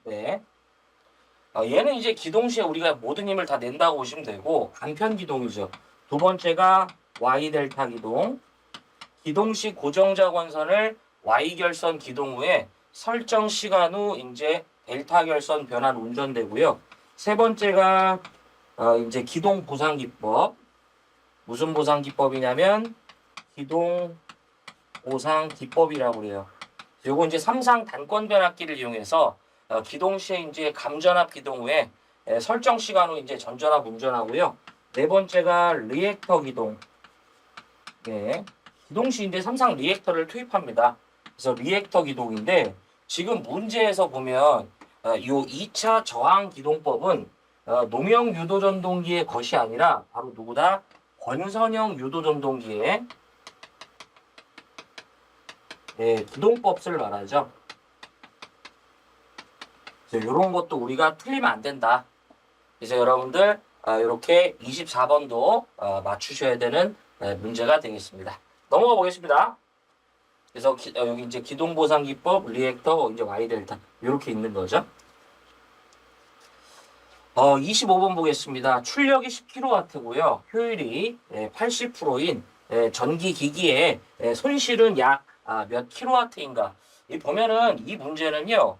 네. 얘는 이제 기동 시에 우리가 모든 힘을 다 낸다고 보시면 되고 간편 기동이죠. 두 번째가 Y 델타 기동. 기동 시 고정자 권선을 Y 결선 기동 후에 설정 시간 후 이제 델타 결선 변환 운전되고요. 세 번째가 이제 기동 보상 기법. 무슨 보상 기법이냐면 기동 보상 기법이라고 그래요. 요거 이제 삼상 단권 변압기를 이용해서 기동 시에 이제 감전압 기동 후에 설정 시간 후 이제 전전압 운전하고요. 네 번째가 리액터 기동. 네. 기동 시 이제 삼상 리액터를 투입합니다. 그래서 리액터 기동인데 지금 문제에서 보면 요 2차 저항 기동법은 농형 유도전동기의 것이 아니라 바로 누구다? 권선형 유도전동기의 기동법을 말하죠. 이런 것도 우리가 틀리면 안 된다. 그래서 여러분들 이렇게 24번도 맞추셔야 되는 문제가 되겠습니다. 넘어가 보겠습니다. 그래서 여기 이제 기동보상기법, 리액터, 이제 Y 델타 이렇게 있는 거죠. 25번 보겠습니다. 출력이 10kW고요. 효율이 80%인 전기 기기의 손실은 약 몇 킬로와트인가. 보면은 이 문제는요.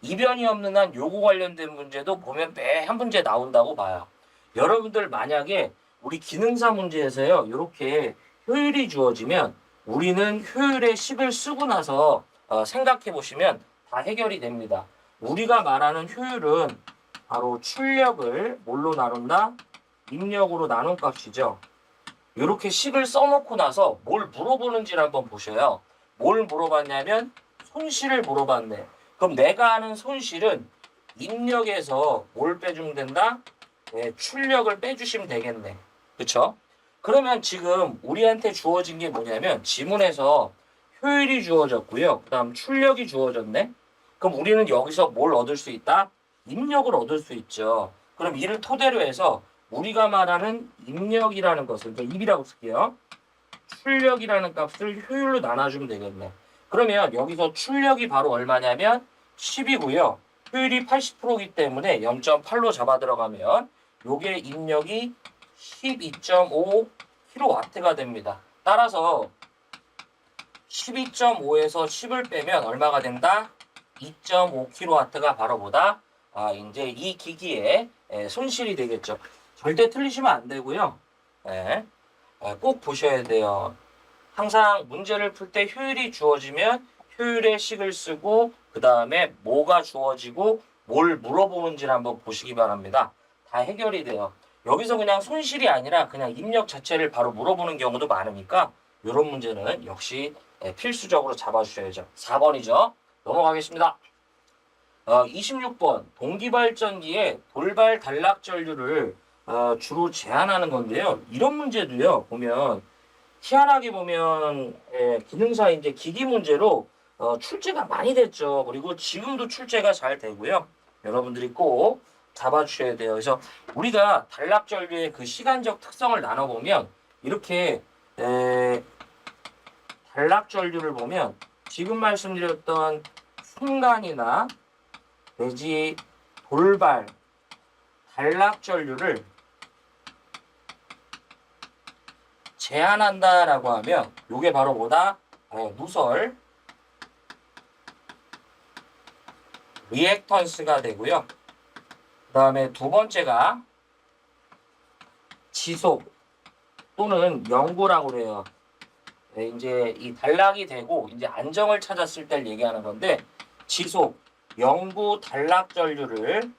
이변이 없는 한 요거 관련된 문제도 보면 매 한 문제 나온다고 봐요. 여러분들 만약에 우리 기능사 문제에서요. 이렇게 효율이 주어지면 우리는 효율의 10을 쓰고 나서 생각해 보시면 다 해결이 됩니다. 우리가 말하는 효율은 바로 출력을 뭘로 나눈다? 입력으로 나눈 값이죠. 이렇게 식을 써놓고 나서 뭘 물어보는지를 한번 보셔요. 뭘 물어봤냐면 손실을 물어봤네. 그럼 내가 아는 손실은 입력에서 뭘 빼주면 된다? 네, 출력을 빼주시면 되겠네. 그쵸? 그러면 지금 우리한테 주어진 게 뭐냐면 지문에서 효율이 주어졌고요. 그 다음 출력이 주어졌네. 그럼 우리는 여기서 뭘 얻을 수 있다? 입력을 얻을 수 있죠. 그럼 이를 토대로 해서 우리가 말하는 입력이라는 것을, 그러니까 입이라고 쓸게요. 출력이라는 값을 효율로 나눠주면 되겠네. 그러면 여기서 출력이 바로 얼마냐면 10이고요. 효율이 80%이기 때문에 0.8로 잡아 들어가면 요게 입력이 12.5kW가 됩니다. 따라서 12.5에서 10을 빼면 얼마가 된다? 2.5kW가 바로 보다 이제 이 기기의 손실이 되겠죠. 절대 틀리시면 안 되고요. 예, 꼭 보셔야 돼요. 항상 문제를 풀 때 효율이 주어지면 효율의 식을 쓰고 그 다음에 뭐가 주어지고 뭘 물어보는지를 한번 보시기 바랍니다. 다 해결이 돼요. 여기서 그냥 손실이 아니라 그냥 입력 자체를 바로 물어보는 경우도 많으니까 이런 문제는 역시 필수적으로 잡아주셔야죠. 4번이죠. 넘어가겠습니다. 26번 동기발전기의 돌발 단락 전류를 주로 제한하는 건데요. 이런 문제도요. 보면 희한하게 보면 기능사 이제 기기 문제로 출제가 많이 됐죠. 그리고 지금도 출제가 잘 되고요. 여러분들이 꼭 잡아주셔야 돼요. 그래서 우리가 단락 전류의 그 시간적 특성을 나눠보면 이렇게 단락 전류를 보면 지금 말씀드렸던 순간이나 내지 돌발 단락 전류를 제한한다라고 하면 이게 바로 뭐다? 누설 리액턴스가 되고요. 그 다음에 두 번째가 지속 또는 연구라고 그래요. 이제 이 단락이 되고 이제 안정을 찾았을 때 얘기하는 건데 지속, 연구 단락 전류를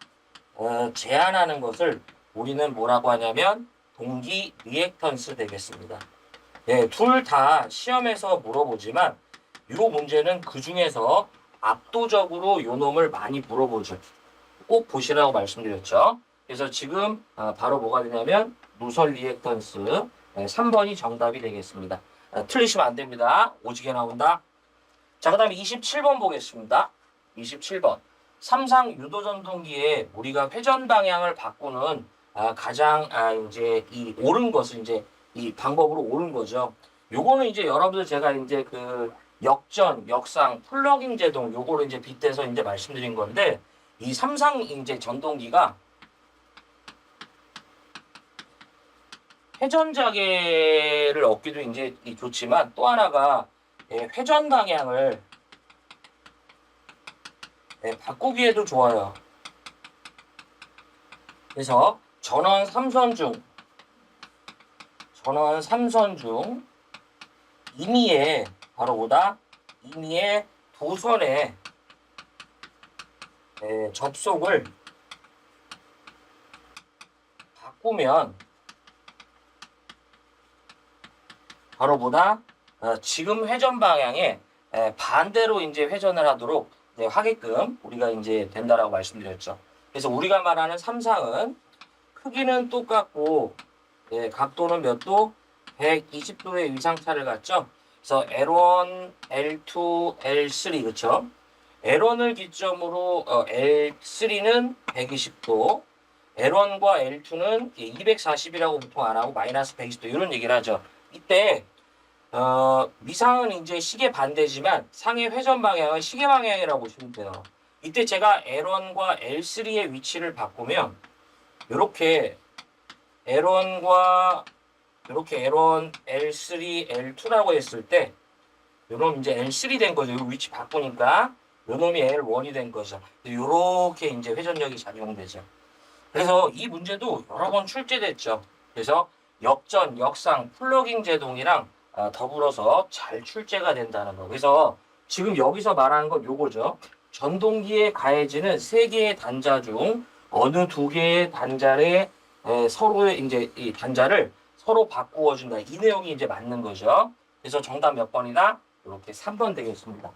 제한하는 것을 우리는 뭐라고 하냐면 동기 리액턴스 되겠습니다. 둘 다 시험에서 물어보지만 이 문제는 그 중에서 압도적으로 요 놈을 많이 물어보죠. 꼭 보시라고 말씀드렸죠. 그래서 지금 바로 뭐가 되냐면 누설 리액턴스 3번이 정답이 되겠습니다. 틀리시면 안 됩니다. 오지게 나온다. 자, 그 다음에 27번 보겠습니다. 27번. 삼상 유도전동기에 우리가 회전 방향을 바꾸는 가장 이제 이 옳은 것을 이제 이 방법으로 옳은 거죠. 요거는 이제 여러분들 제가 이제 그 역전, 역상, 플러깅 제동 요거를 이제 빗대서 이제 말씀드린 건데 이 삼상 이제 전동기가 회전 자계를 얻기도 이제 좋지만 또 하나가 회전 방향을 바꾸기에도 좋아요. 그래서 전원 3선 중 임의의 바로 보다 임의의 두 선의 접속을 바꾸면 바로 보다 지금 회전 방향에 반대로 이제 회전을 하도록 하게끔 우리가 이제 된다라고 말씀드렸죠. 그래서 우리가 말하는 삼상은 크기는 똑같고 각도는 몇 도? 120도의 위상차를 갖죠. 그래서 L1, L2, L3 그렇죠? L1을 기점으로 L3는 120도, L1과 L2는 240이라고 보통 안 하고 마이너스 120도 이런 얘기를 하죠. 이때 미상은 이제 시계 반대지만 상의 회전 방향은 시계 방향이라고 보시면 돼요. 이때 제가 L1과 L3의 위치를 바꾸면 이렇게 L1과 이렇게 L1, L3, L2라고 했을 때 요놈 이제 L3 된 거죠. 요 위치 바꾸니까 요놈이 L1이 된 거죠. 요렇게 이제 회전력이 작용되죠. 그래서 이 문제도 여러 번 출제됐죠. 그래서 역전, 역상, 플러깅 제동이랑 더불어서 잘 출제가 된다는 거. 그래서 지금 여기서 말하는 건 요거죠. 전동기에 가해지는 세 개의 단자 중 어느 두 개의 단자의 서로의 이제 이 단자를 서로 바꾸어 준다. 이 내용이 이제 맞는 거죠. 그래서 정답 몇 번이다? 이렇게 3번 되겠습니다.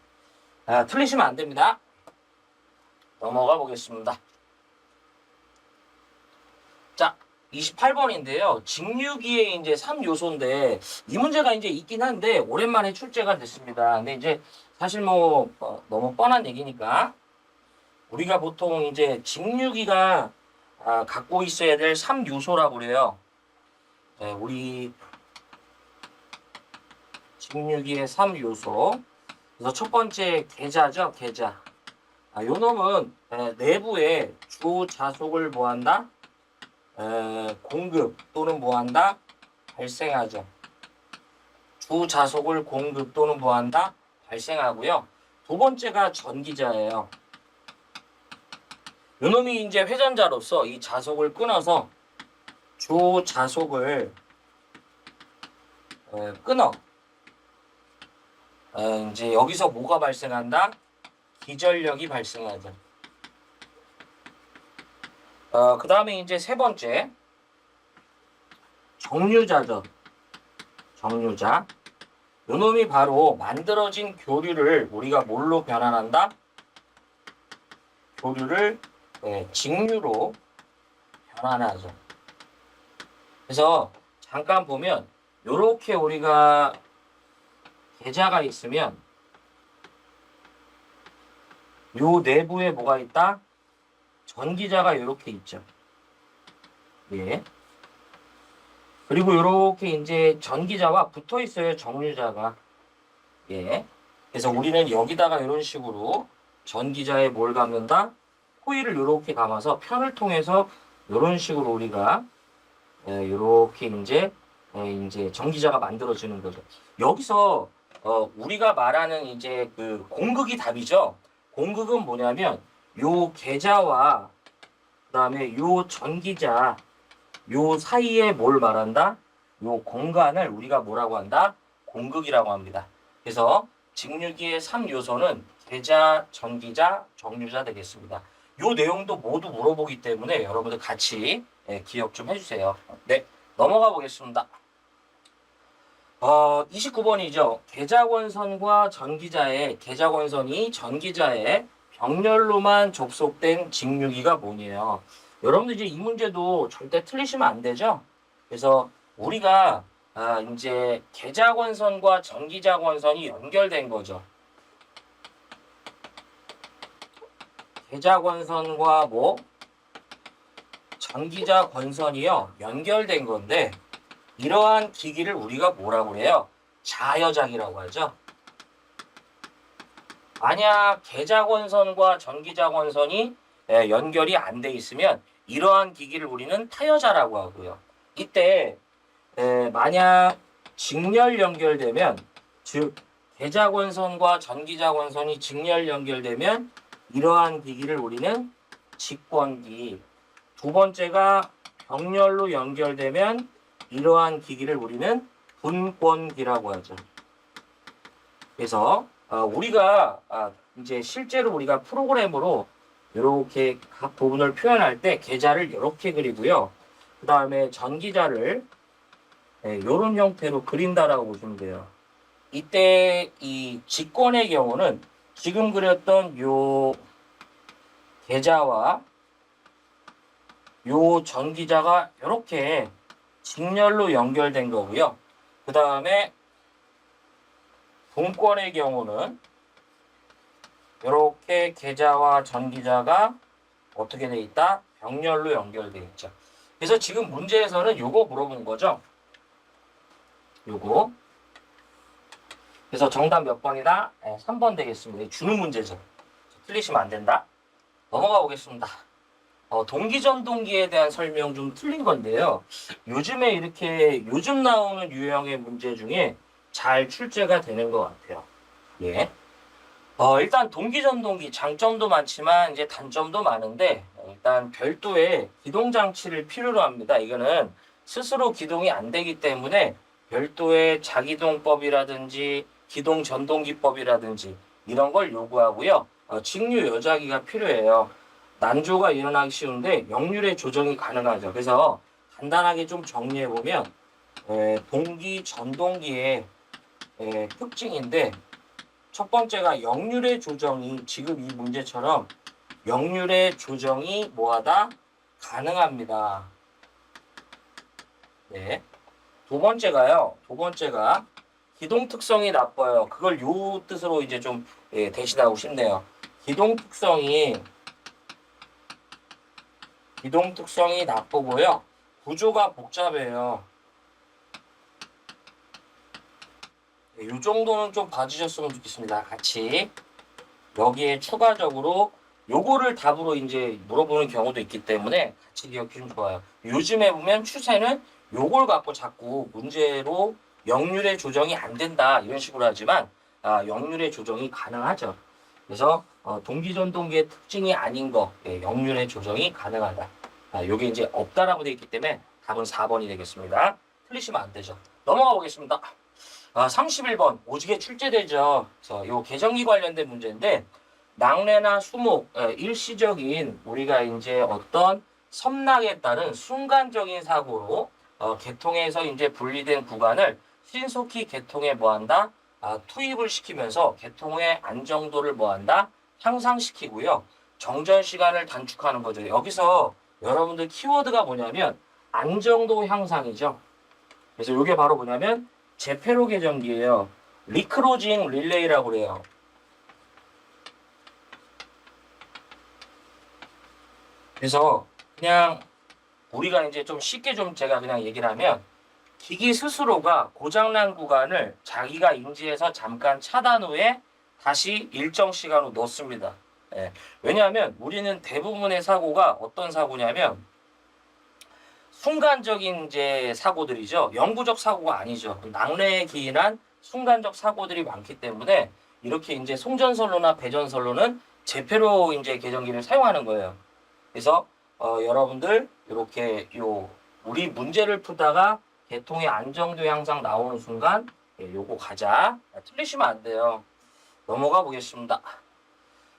틀리시면 안 됩니다. 넘어가 보겠습니다. 자, 28번인데요. 직류기의 이제 3요소인데 이 문제가 이제 있긴 한데 오랜만에 출제가 됐습니다. 근데 이제 사실 뭐 너무 뻔한 얘기니까 우리가 보통 이제 직류기가 갖고 있어야 될 3요소라고 그래요. 네, 우리 직류기의 3요소. 그래서 첫 번째 계자죠, 계자. 요 놈은 내부에 주 자속을 뭐한다? 공급 또는 뭐한다? 발생하죠. 주 자속을 공급 또는 뭐한다? 발생하고요. 두 번째가 전기자예요. 요 놈이 이제 회전자로서 이 자속을 끊어서 주 자속을 끊어. 이제 여기서 뭐가 발생한다? 기전력이 발생하죠. 그 다음에 이제 세 번째 정류자죠. 정류자. 요 놈이 바로 만들어진 교류를 우리가 뭘로 변환한다? 교류를 직류로 변환하죠. 그래서 잠깐 보면 요렇게 우리가 계자가 있으면 요 내부에 뭐가 있다? 전기자가 이렇게 있죠. 예. 그리고 이렇게 이제 전기자와 붙어 있어요. 정류자가. 예. 그래서 우리는 여기다가 이런 식으로 전기자에 뭘 감는다? 코일을 이렇게 감아서 편을 통해서 이런 식으로 우리가 이렇게 이제 전기자가 만들어지는 거죠. 여기서 우리가 말하는 이제 그 공극이 답이죠. 공극은 뭐냐면 요 계자와 그다음에 요 전기자 요 사이에 뭘 말한다? 요 공간을 우리가 뭐라고 한다? 공극이라고 합니다. 그래서 직류기의 3요소는 계자, 전기자, 정류자 되겠습니다. 요 내용도 모두 물어보기 때문에 여러분들 같이 기억 좀 해주세요. 네, 넘어가 보겠습니다. 29번이죠. 계자권선과 전기자의 계자권선이 전기자의 병렬로만 접속된 직류기가 뭐니에요? 여러분들 이제 이 문제도 절대 틀리시면 안 되죠. 그래서 우리가 이제 계자권선과 전기자권선이 연결된 거죠. 계자권선과 뭐 전기자권선이요 연결된 건데 이러한 기기를 우리가 뭐라고 그래요? 자여장이라고 하죠. 만약 계자권선과 전기자권선이 연결이 안 돼 있으면 이러한 기기를 우리는 타여자라고 하고요. 이때 만약 직렬 연결되면 즉 계자권선과 전기자권선이 직렬 연결되면 이러한 기기를 우리는 직권기. 두 번째가 병렬로 연결되면 이러한 기기를 우리는 분권기라고 하죠. 그래서 우리가 이제 실제로 우리가 프로그램으로 이렇게 각 부분을 표현할 때 계자를 이렇게 그리고요. 그 다음에 전기자를 이런 형태로 그린다라고 보시면 돼요. 이때 이 직권의 경우는 지금 그렸던 요 계자와 요 전기자가 이렇게 직렬로 연결된 거고요. 그 다음에 분권의 경우는 이렇게 계자와 전기자가 어떻게 돼 있다? 병렬로 연결돼 있죠. 그래서 지금 문제에서는 요거 물어본 거죠. 요거. 그래서 정답 몇 번이다? 3번 되겠습니다. 주는 문제죠. 틀리시면 안 된다. 넘어가 보겠습니다. 동기전동기에 대한 설명 좀 틀린 건데요. 요즘에 이렇게 요즘 나오는 유형의 문제 중에 잘 출제가 되는 것 같아요. 예. 일단 동기전동기 장점도 많지만 이제 단점도 많은데 일단 별도의 기동장치를 필요로 합니다. 이거는 스스로 기동이 안 되기 때문에 별도의 자기동법이라든지 기동전동기법이라든지 이런 걸 요구하고요. 직류 여자기가 필요해요. 난조가 일어나기 쉬운데 역률의 조정이 가능하죠. 그래서 간단하게 좀 정리해보면 동기, 전동기의 특징인데 첫 번째가 역률의 조정이 지금 이 문제처럼 역률의 조정이 뭐하다? 가능합니다. 네. 두 번째가 기동 특성이 나빠요. 그걸 요 뜻으로 이제 좀 대신하고 싶네요. 기동 특성이 나쁘고요. 구조가 복잡해요. 네, 이 정도는 좀 봐주셨으면 좋겠습니다. 같이 여기에 추가적으로 요거를 답으로 이제 물어보는 경우도 있기 때문에 같이 기억해주면 좋아요. 요즘에 보면 추세는 요걸 갖고 자꾸 문제로 역률의 조정이 안 된다 이런 식으로 하지만 역률의 조정이 가능하죠. 그래서 동기전동기의 특징이 아닌 거 역률의 조정이 가능하다. 요게 이제 없다라고 되어 있기 때문에 답은 4번이 되겠습니다. 틀리시면 안 되죠. 넘어가 보겠습니다. 31번 오지게 출제되죠. 그래서 요 계정기 관련된 문제인데 낙뢰나 수목 일시적인 우리가 이제 어떤 섬락에 따른 순간적인 사고로 개통에서 이제 분리된 구간을 신속히 개통에 뭐한다? 투입을 시키면서 개통의 안정도를 뭐한다? 향상시키고요. 정전 시간을 단축하는 거죠. 여기서 여러분들 키워드가 뭐냐면 안정도 향상이죠. 그래서 이게 바로 뭐냐면 제페로 계정기예요. 리크로징 릴레이라고 그래요. 그래서 그냥 우리가 이제 좀 쉽게 좀 제가 그냥 얘기를 하면 기기 스스로가 고장난 구간을 자기가 인지해서 잠깐 차단 후에 다시 일정 시간 후 넣습니다. 예. 왜냐하면 우리는 대부분의 사고가 어떤 사고냐면 순간적인 이제 사고들이죠. 영구적 사고가 아니죠. 낙뢰에 기인한 순간적 사고들이 많기 때문에 이렇게 이제 송전선로나 배전선로는 제페로 이제 계정기를 사용하는 거예요. 그래서 여러분들 이렇게 우리 문제를 풀다가 개통의 안정도 향상 나오는 순간 요거 가자. 틀리시면 안 돼요. 넘어가 보겠습니다.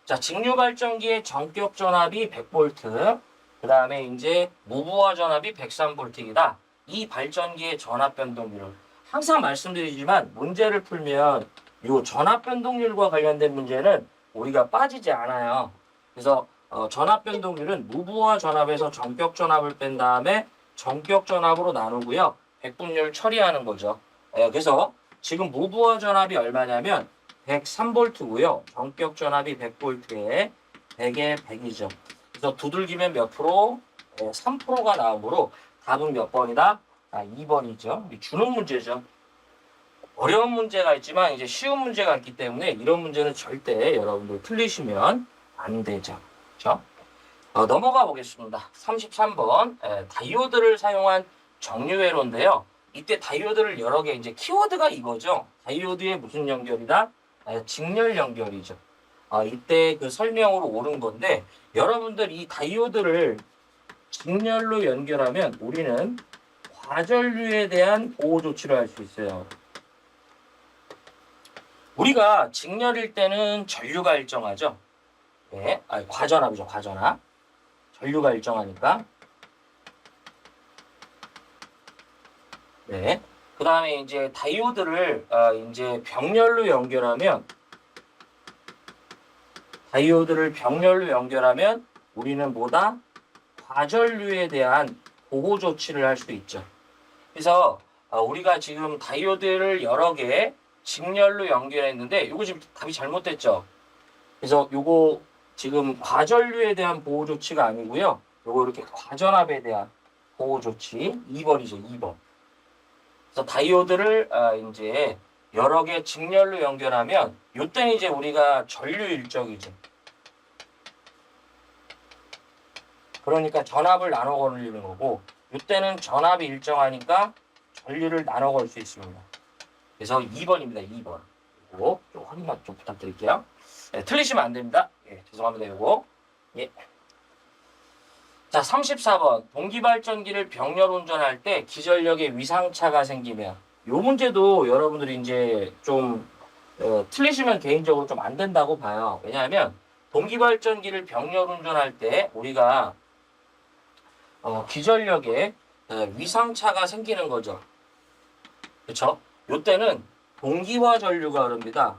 자, 직류 발전기의 전격 전압이 100V, 그 다음에 이제 무부하 전압이 103V이다. 이 발전기의 전압 변동률을 항상 말씀드리지만 문제를 풀면 요 전압 변동률과 관련된 문제는 우리가 빠지지 않아요. 그래서 전압 변동률은 무부하 전압에서 전격 전압을 뺀 다음에 전격 전압으로 나누고요. 백분율 처리하는 거죠. 그래서 지금 무부하 전압이 얼마냐면 103V고요. 전격 전압이 100V에 100에 100이죠. 그래서 두들기면 몇 프로? 3%가 나오므로 답은 몇 번이다? 2번이죠. 주는 문제죠. 어려운 문제가 있지만 이제 쉬운 문제가 있기 때문에 이런 문제는 절대 여러분들 틀리시면 안 되죠. 그렇죠? 넘어가 보겠습니다. 33번 다이오드를 사용한 정류회로인데요. 이때 다이오드를 여러 개 이제 키워드가 이거죠. 다이오드의 무슨 연결이다? 직렬 연결이죠. 이때 그 설명으로 옳은 건데 여러분들 이 다이오드를 직렬로 연결하면 우리는 과전류에 대한 보호 조치를 할 수 있어요. 우리가 직렬일 때는 전류가 일정하죠. 네, 과전압이죠. 과전압. 전류가 일정하니까. 네. 그 다음에 이제 다이오드를 이제 병렬로 연결하면 우리는 뭐다? 과전류에 대한 보호 조치를 할 수 있죠. 그래서 우리가 지금 다이오드를 여러 개 직렬로 연결했는데 이거 지금 답이 잘못됐죠. 그래서 요거 지금 과전류에 대한 보호 조치가 아니고요. 요거 이렇게 과전압에 대한 보호 조치 2번이죠. 2번. 그래서 다이오드를 이제 여러 개 직렬로 연결하면 요때는 이제 우리가 전류 일정이죠. 그러니까 전압을 나눠 걸리는 거고 요때는 전압이 일정하니까 전류를 나눠 걸 수 있습니다. 그래서 2번입니다. 2번. 이거 좀 확인만 좀 부탁드릴게요. 네, 틀리시면 안 됩니다. 예, 죄송합니다. 이거. 예. 자, 34번. 동기발전기를 병렬 운전할 때 기전력에 위상차가 생기면 요 문제도 여러분들이 이제 좀 틀리시면 개인적으로 좀 안 된다고 봐요. 왜냐하면 동기발전기를 병렬 운전할 때 우리가 기전력에 위상차가 생기는 거죠. 그렇죠? 요때는 동기화 전류가 흐릅니다.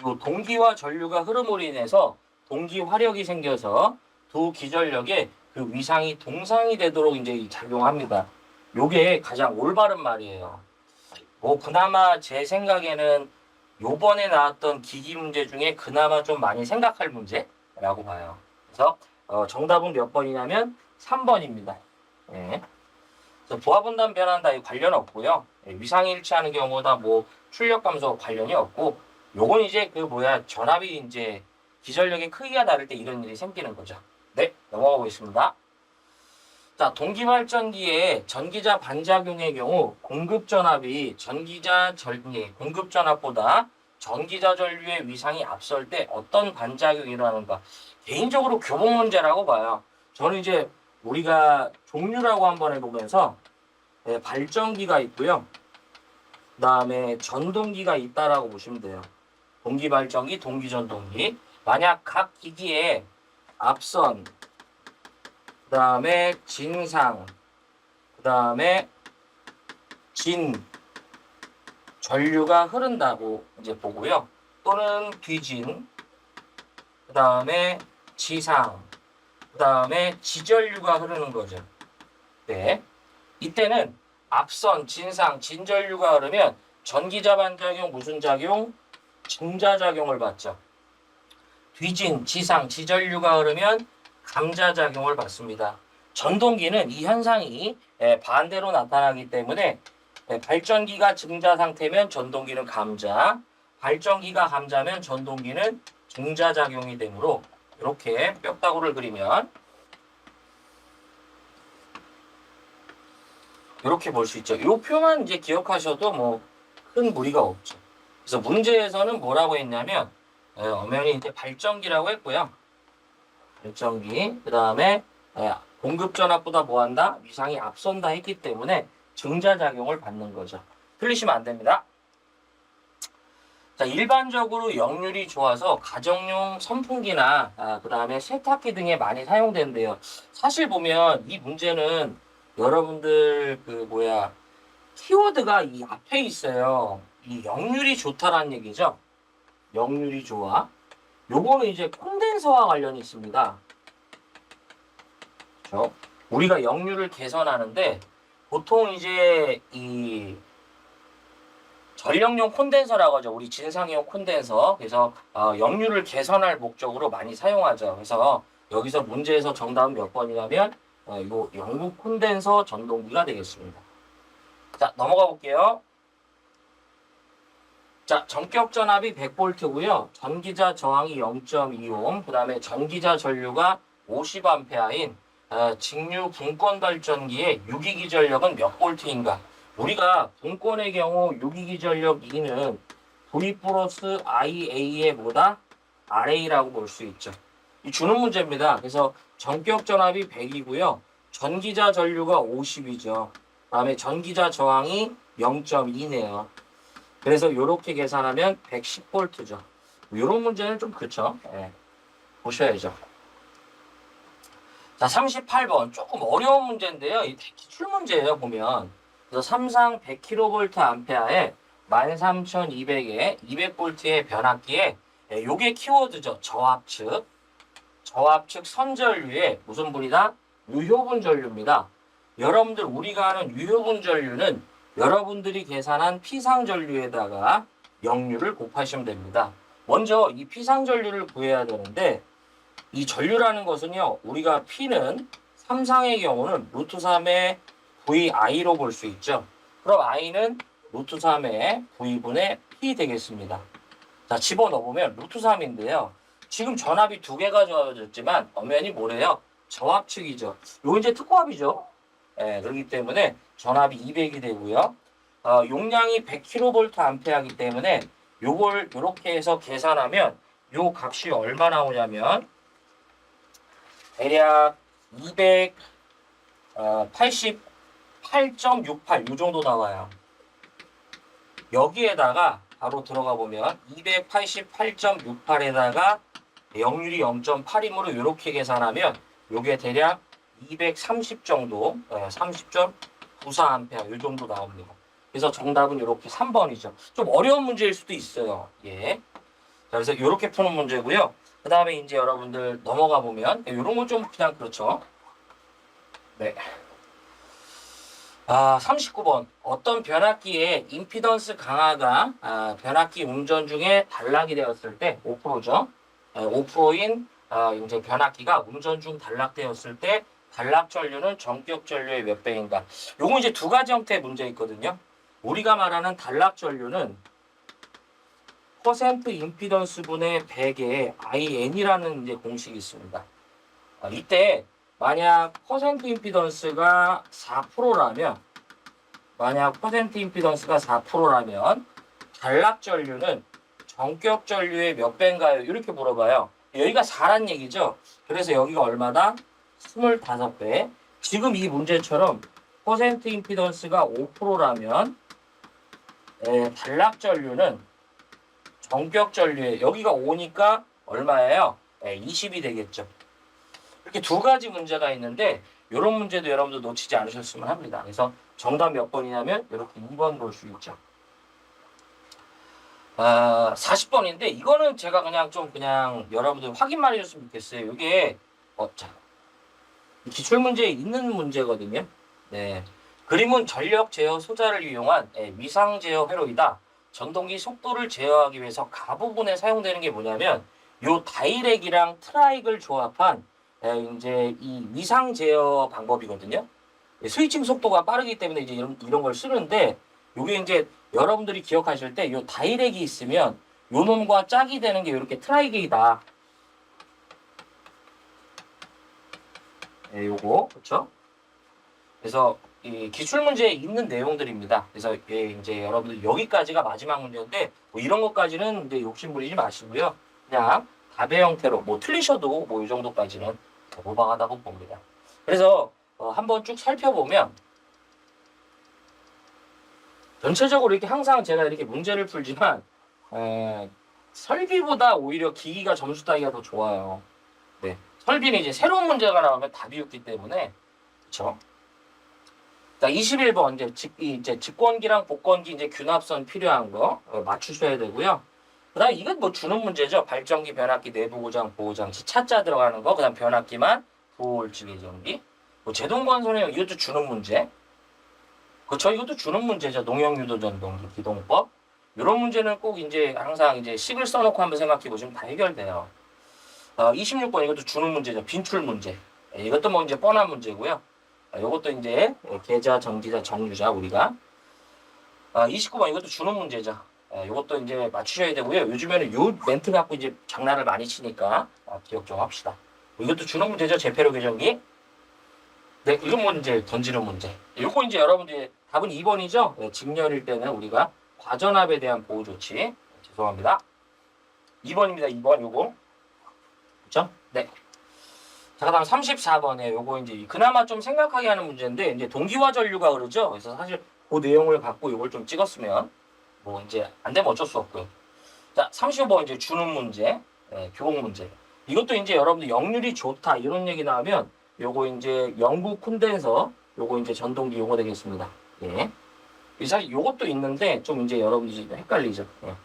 요 동기와 전류가 흐름으로 인해서 동기 화력이 생겨서 두 기전력의 그 위상이 동상이 되도록 이제 작용합니다. 요게 가장 올바른 말이에요. 뭐 그나마 제 생각에는 요번에 나왔던 기기 문제 중에 그나마 좀 많이 생각할 문제라고 봐요. 그래서 정답은 몇 번이냐면 3번입니다. 예. 그래서 보아분담 변한다 이 관련 없고요. 예, 위상이 일치하는 경우다 뭐 출력 감소 관련이 없고 요건 이제 그 뭐야 전압이 이제 기전력의 크기가 다를 때 이런 일이 생기는 거죠. 네, 넘어가 보겠습니다. 자, 동기발전기의 전기자 반작용의 경우 공급전압이 공급전압보다 전기자 전류의 위상이 앞설 때 어떤 반작용이 일어나는가. 개인적으로 교본 문제라고 봐요. 저는 이제 우리가 종류라고 한번 해보면서 발전기가 있고요. 그 다음에 전동기가 있다라고 보시면 돼요. 동기발전기, 동기전동기. 만약 각 기기에 앞선, 그 다음에 진상, 그 다음에 진, 전류가 흐른다고 이제 보고요. 또는 뒤진, 그 다음에 지상, 그 다음에 지전류가 흐르는 거죠. 네. 이때는 앞선, 진상, 진전류가 흐르면 전기자 반작용, 무슨 작용? 증자작용을 받죠. 뒤진, 지상, 지전류가 흐르면 감자작용을 받습니다. 전동기는 이 현상이 반대로 나타나기 때문에 발전기가 증자 상태면 전동기는 감자, 발전기가 감자면 전동기는 증자작용이 되므로 이렇게 뼈다구를 그리면 이렇게 볼 수 있죠. 이 표만 이제 기억하셔도 뭐 큰 무리가 없죠. 그래서 문제에서는 뭐라고 했냐면 엄연히 이제 발전기라고 했고요. 발전기, 그 다음에 공급전압보다 뭐한다? 위상이 앞선다 했기 때문에 증자작용을 받는 거죠. 틀리시면 안 됩니다. 자, 일반적으로 역률이 좋아서 가정용 선풍기나 그 다음에 세탁기 등에 많이 사용된대요. 사실 보면 이 문제는 여러분들 키워드가 이 앞에 있어요. 이 역률이 좋다라는 얘기죠. 역률이 좋아. 요거는 이제 콘덴서와 관련이 있습니다. 그렇죠? 우리가 역률을 개선하는데 보통 이제 이 전력용 콘덴서라고 하죠. 우리 진상용 콘덴서. 그래서 역률을 개선할 목적으로 많이 사용하죠. 그래서 여기서 문제에서 정답은 몇 번이냐면 요 영국 콘덴서 전동기가 되겠습니다. 자, 넘어가 볼게요. 자, 전격 전압이 100V고요. 전기자 저항이 0.25옴, 그 다음에 전기자 전류가 50A인 직류 분권 발전기의 유기기 전력은 몇 볼트인가? 우리가 분권의 경우 유기기 전력 2는 V 플러스 IA의 뭐다? RA라고 볼 수 있죠. 이 주는 문제입니다. 그래서 전격 전압이 100이고요. 전기자 전류가 50이죠. 그 다음에 전기자 저항이 0.2네요. 그래서 이렇게 계산하면 110V죠. 이런 문제는 좀 그렇죠. 네. 보셔야죠. 자, 38번 조금 어려운 문제인데요. 이 기출 문제예요, 보면. 그래서 삼상 100kVA에 13200에 200V의 변압기에 요게 키워드죠. 저압측 선전류의 무슨 분이다? 유효분 전류입니다. 여러분들 우리가 아는 유효분 전류는 여러분들이 계산한 피상전류에다가 역률을 곱하시면 됩니다. 먼저 이 피상전류를 구해야 되는데 이 전류라는 것은요. 우리가 P는 삼상의 경우는 루트 3의 VI로 볼 수 있죠. 그럼 I는 루트 3의 V분의 P 되겠습니다. 자, 집어넣으면 루트 3인데요. 지금 전압이 두 개가 주어졌지만 엄연히 뭐래요? 저압측이죠. 요 이제 특고압이죠. 그렇기 때문에 전압이 200이 되고요. 용량이 100kVA이기 때문에 요걸 이렇게 해서 계산하면 요 값이 얼마 나오냐면 대략 288.68 요 정도 나와요. 여기에다가 바로 들어가 보면 288.68에다가 역률이 0.8이므로 이렇게 계산하면 요게 대략 230 정도, 30.94A 이 정도 나옵니다. 그래서 정답은 이렇게 3번이죠. 좀 어려운 문제일 수도 있어요. 예. 자, 그래서 이렇게 푸는 문제고요. 그 다음에 이제 여러분들 넘어가 보면 이런 건 좀 그냥 그렇죠. 네. 39번. 어떤 변압기의 임피던스 강화가 변압기 운전 중에 단락이 되었을 때 5%죠. 5%인 이제 변압기가 운전 중 단락되었을 때 단락 전류는 전격 전류의 몇 배인가? 요거 이제 두 가지 형태의 문제 있거든요. 우리가 말하는 단락 전류는 퍼센트 임피던스 분의 100의 IN이라는 이제 공식이 있습니다. 이때 만약 퍼센트 임피던스가 4%라면 단락 전류는 전격 전류의 몇 배인가요? 이렇게 물어봐요. 여기가 4란 얘기죠. 그래서 여기가 얼마다? 25배. 지금 이 문제처럼 퍼센트 임피던스가 5%라면 단락 전류는 전격 전류에 여기가 5니까 얼마예요? 20이 되겠죠. 이렇게 두 가지 문제가 있는데 이런 문제도 여러분들 놓치지 않으셨으면 합니다. 그래서 정답 몇 번이냐면 이렇게 2번 볼 수 있죠. 40번인데 이거는 제가 그냥 여러분들 확인만 해줬으면 좋겠어요. 이게 기출 문제에 있는 문제거든요. 네. 그림은 전력 제어 소자를 이용한 위상 제어 회로이다. 전동기 속도를 제어하기 위해서 가부분에 사용되는 게 뭐냐면 요 다이렉이랑 트라이크를 조합한 이제 이 위상 제어 방법이거든요. 스위칭 속도가 빠르기 때문에 이제 이런 걸 쓰는데 요게 이제 여러분들이 기억하실 때 요 다이렉이 있으면 요 놈과 짝이 되는 게 이렇게 트라이게이다. 요거 그렇죠? 그래서 이 기출 문제에 있는 내용들입니다. 그래서 이제 여러분들 여기까지가 마지막 문제인데 뭐 이런 것까지는 이제 욕심 부리지 마시고요. 그냥 답의 형태로 뭐 틀리셔도 뭐 이 정도까지는 무방하다고 봅니다. 그래서 한번 쭉 살펴보면 전체적으로 이렇게 항상 제가 이렇게 문제를 풀지만 설비보다 오히려 기기가 점수 따기가 더 좋아요. 네, 설비는 이제 새로운 문제가 나오면 답이 없기 때문에 그렇죠. 자, 21번 이제 직권기랑 복권기 이제 균합선 필요한 거 맞추셔야 되고요. 그다음 이건 뭐 주는 문제죠. 발전기, 변압기, 내부 고장, 보호장치, 차자 들어가는 거. 그다음 변압기만 부호울지 예정기. 뭐 제동건설용 이것도 주는 문제. 그렇죠. 이것도 주는 문제죠. 농역유도 전동기, 기동법. 이런 문제는 꼭 이제 항상 이제 식을 써놓고 한번 생각해 보시면 다 해결돼요. 26번 이것도 주는 문제죠. 빈출 문제. 이것도 뭐 이제 뻔한 문제고요. 이것도 이제 계좌, 정기자, 정유자 우리가 29번 이것도 주는 문제죠. 이것도 이제 맞추셔야 되고요. 요즘에는 요 멘트 갖고 이제 장난을 많이 치니까 기억 좀 합시다. 이것도 주는 문제죠. 제폐로 계정기. 네, 이런 문제 던지는 문제. 요거 이제 여러분들 답은 2번이죠. 네, 직렬일 때는 우리가 과전압에 대한 보호 조치. 죄송합니다. 2번입니다. 2번 요거. 그렇죠? 네. 자, 그다음 34번에 요거 이제 그나마 좀 생각하게 하는 문제인데 이제 동기화 전류가 그러죠. 그래서 사실 그 내용을 갖고 요걸 좀 찍었으면 뭐 이제 안 되면 어쩔 수 없고요. 자, 35번 이제 주는 문제, 교복 문제. 이것도 이제 여러분들 역률이 좋다 이런 얘기 나오면 요거 이제 영구 콘덴서 요거 이제 전동기 요거 되겠습니다. 예. 사실 요것도 있는데 좀 이제 여러분들이 헷갈리죠. 예.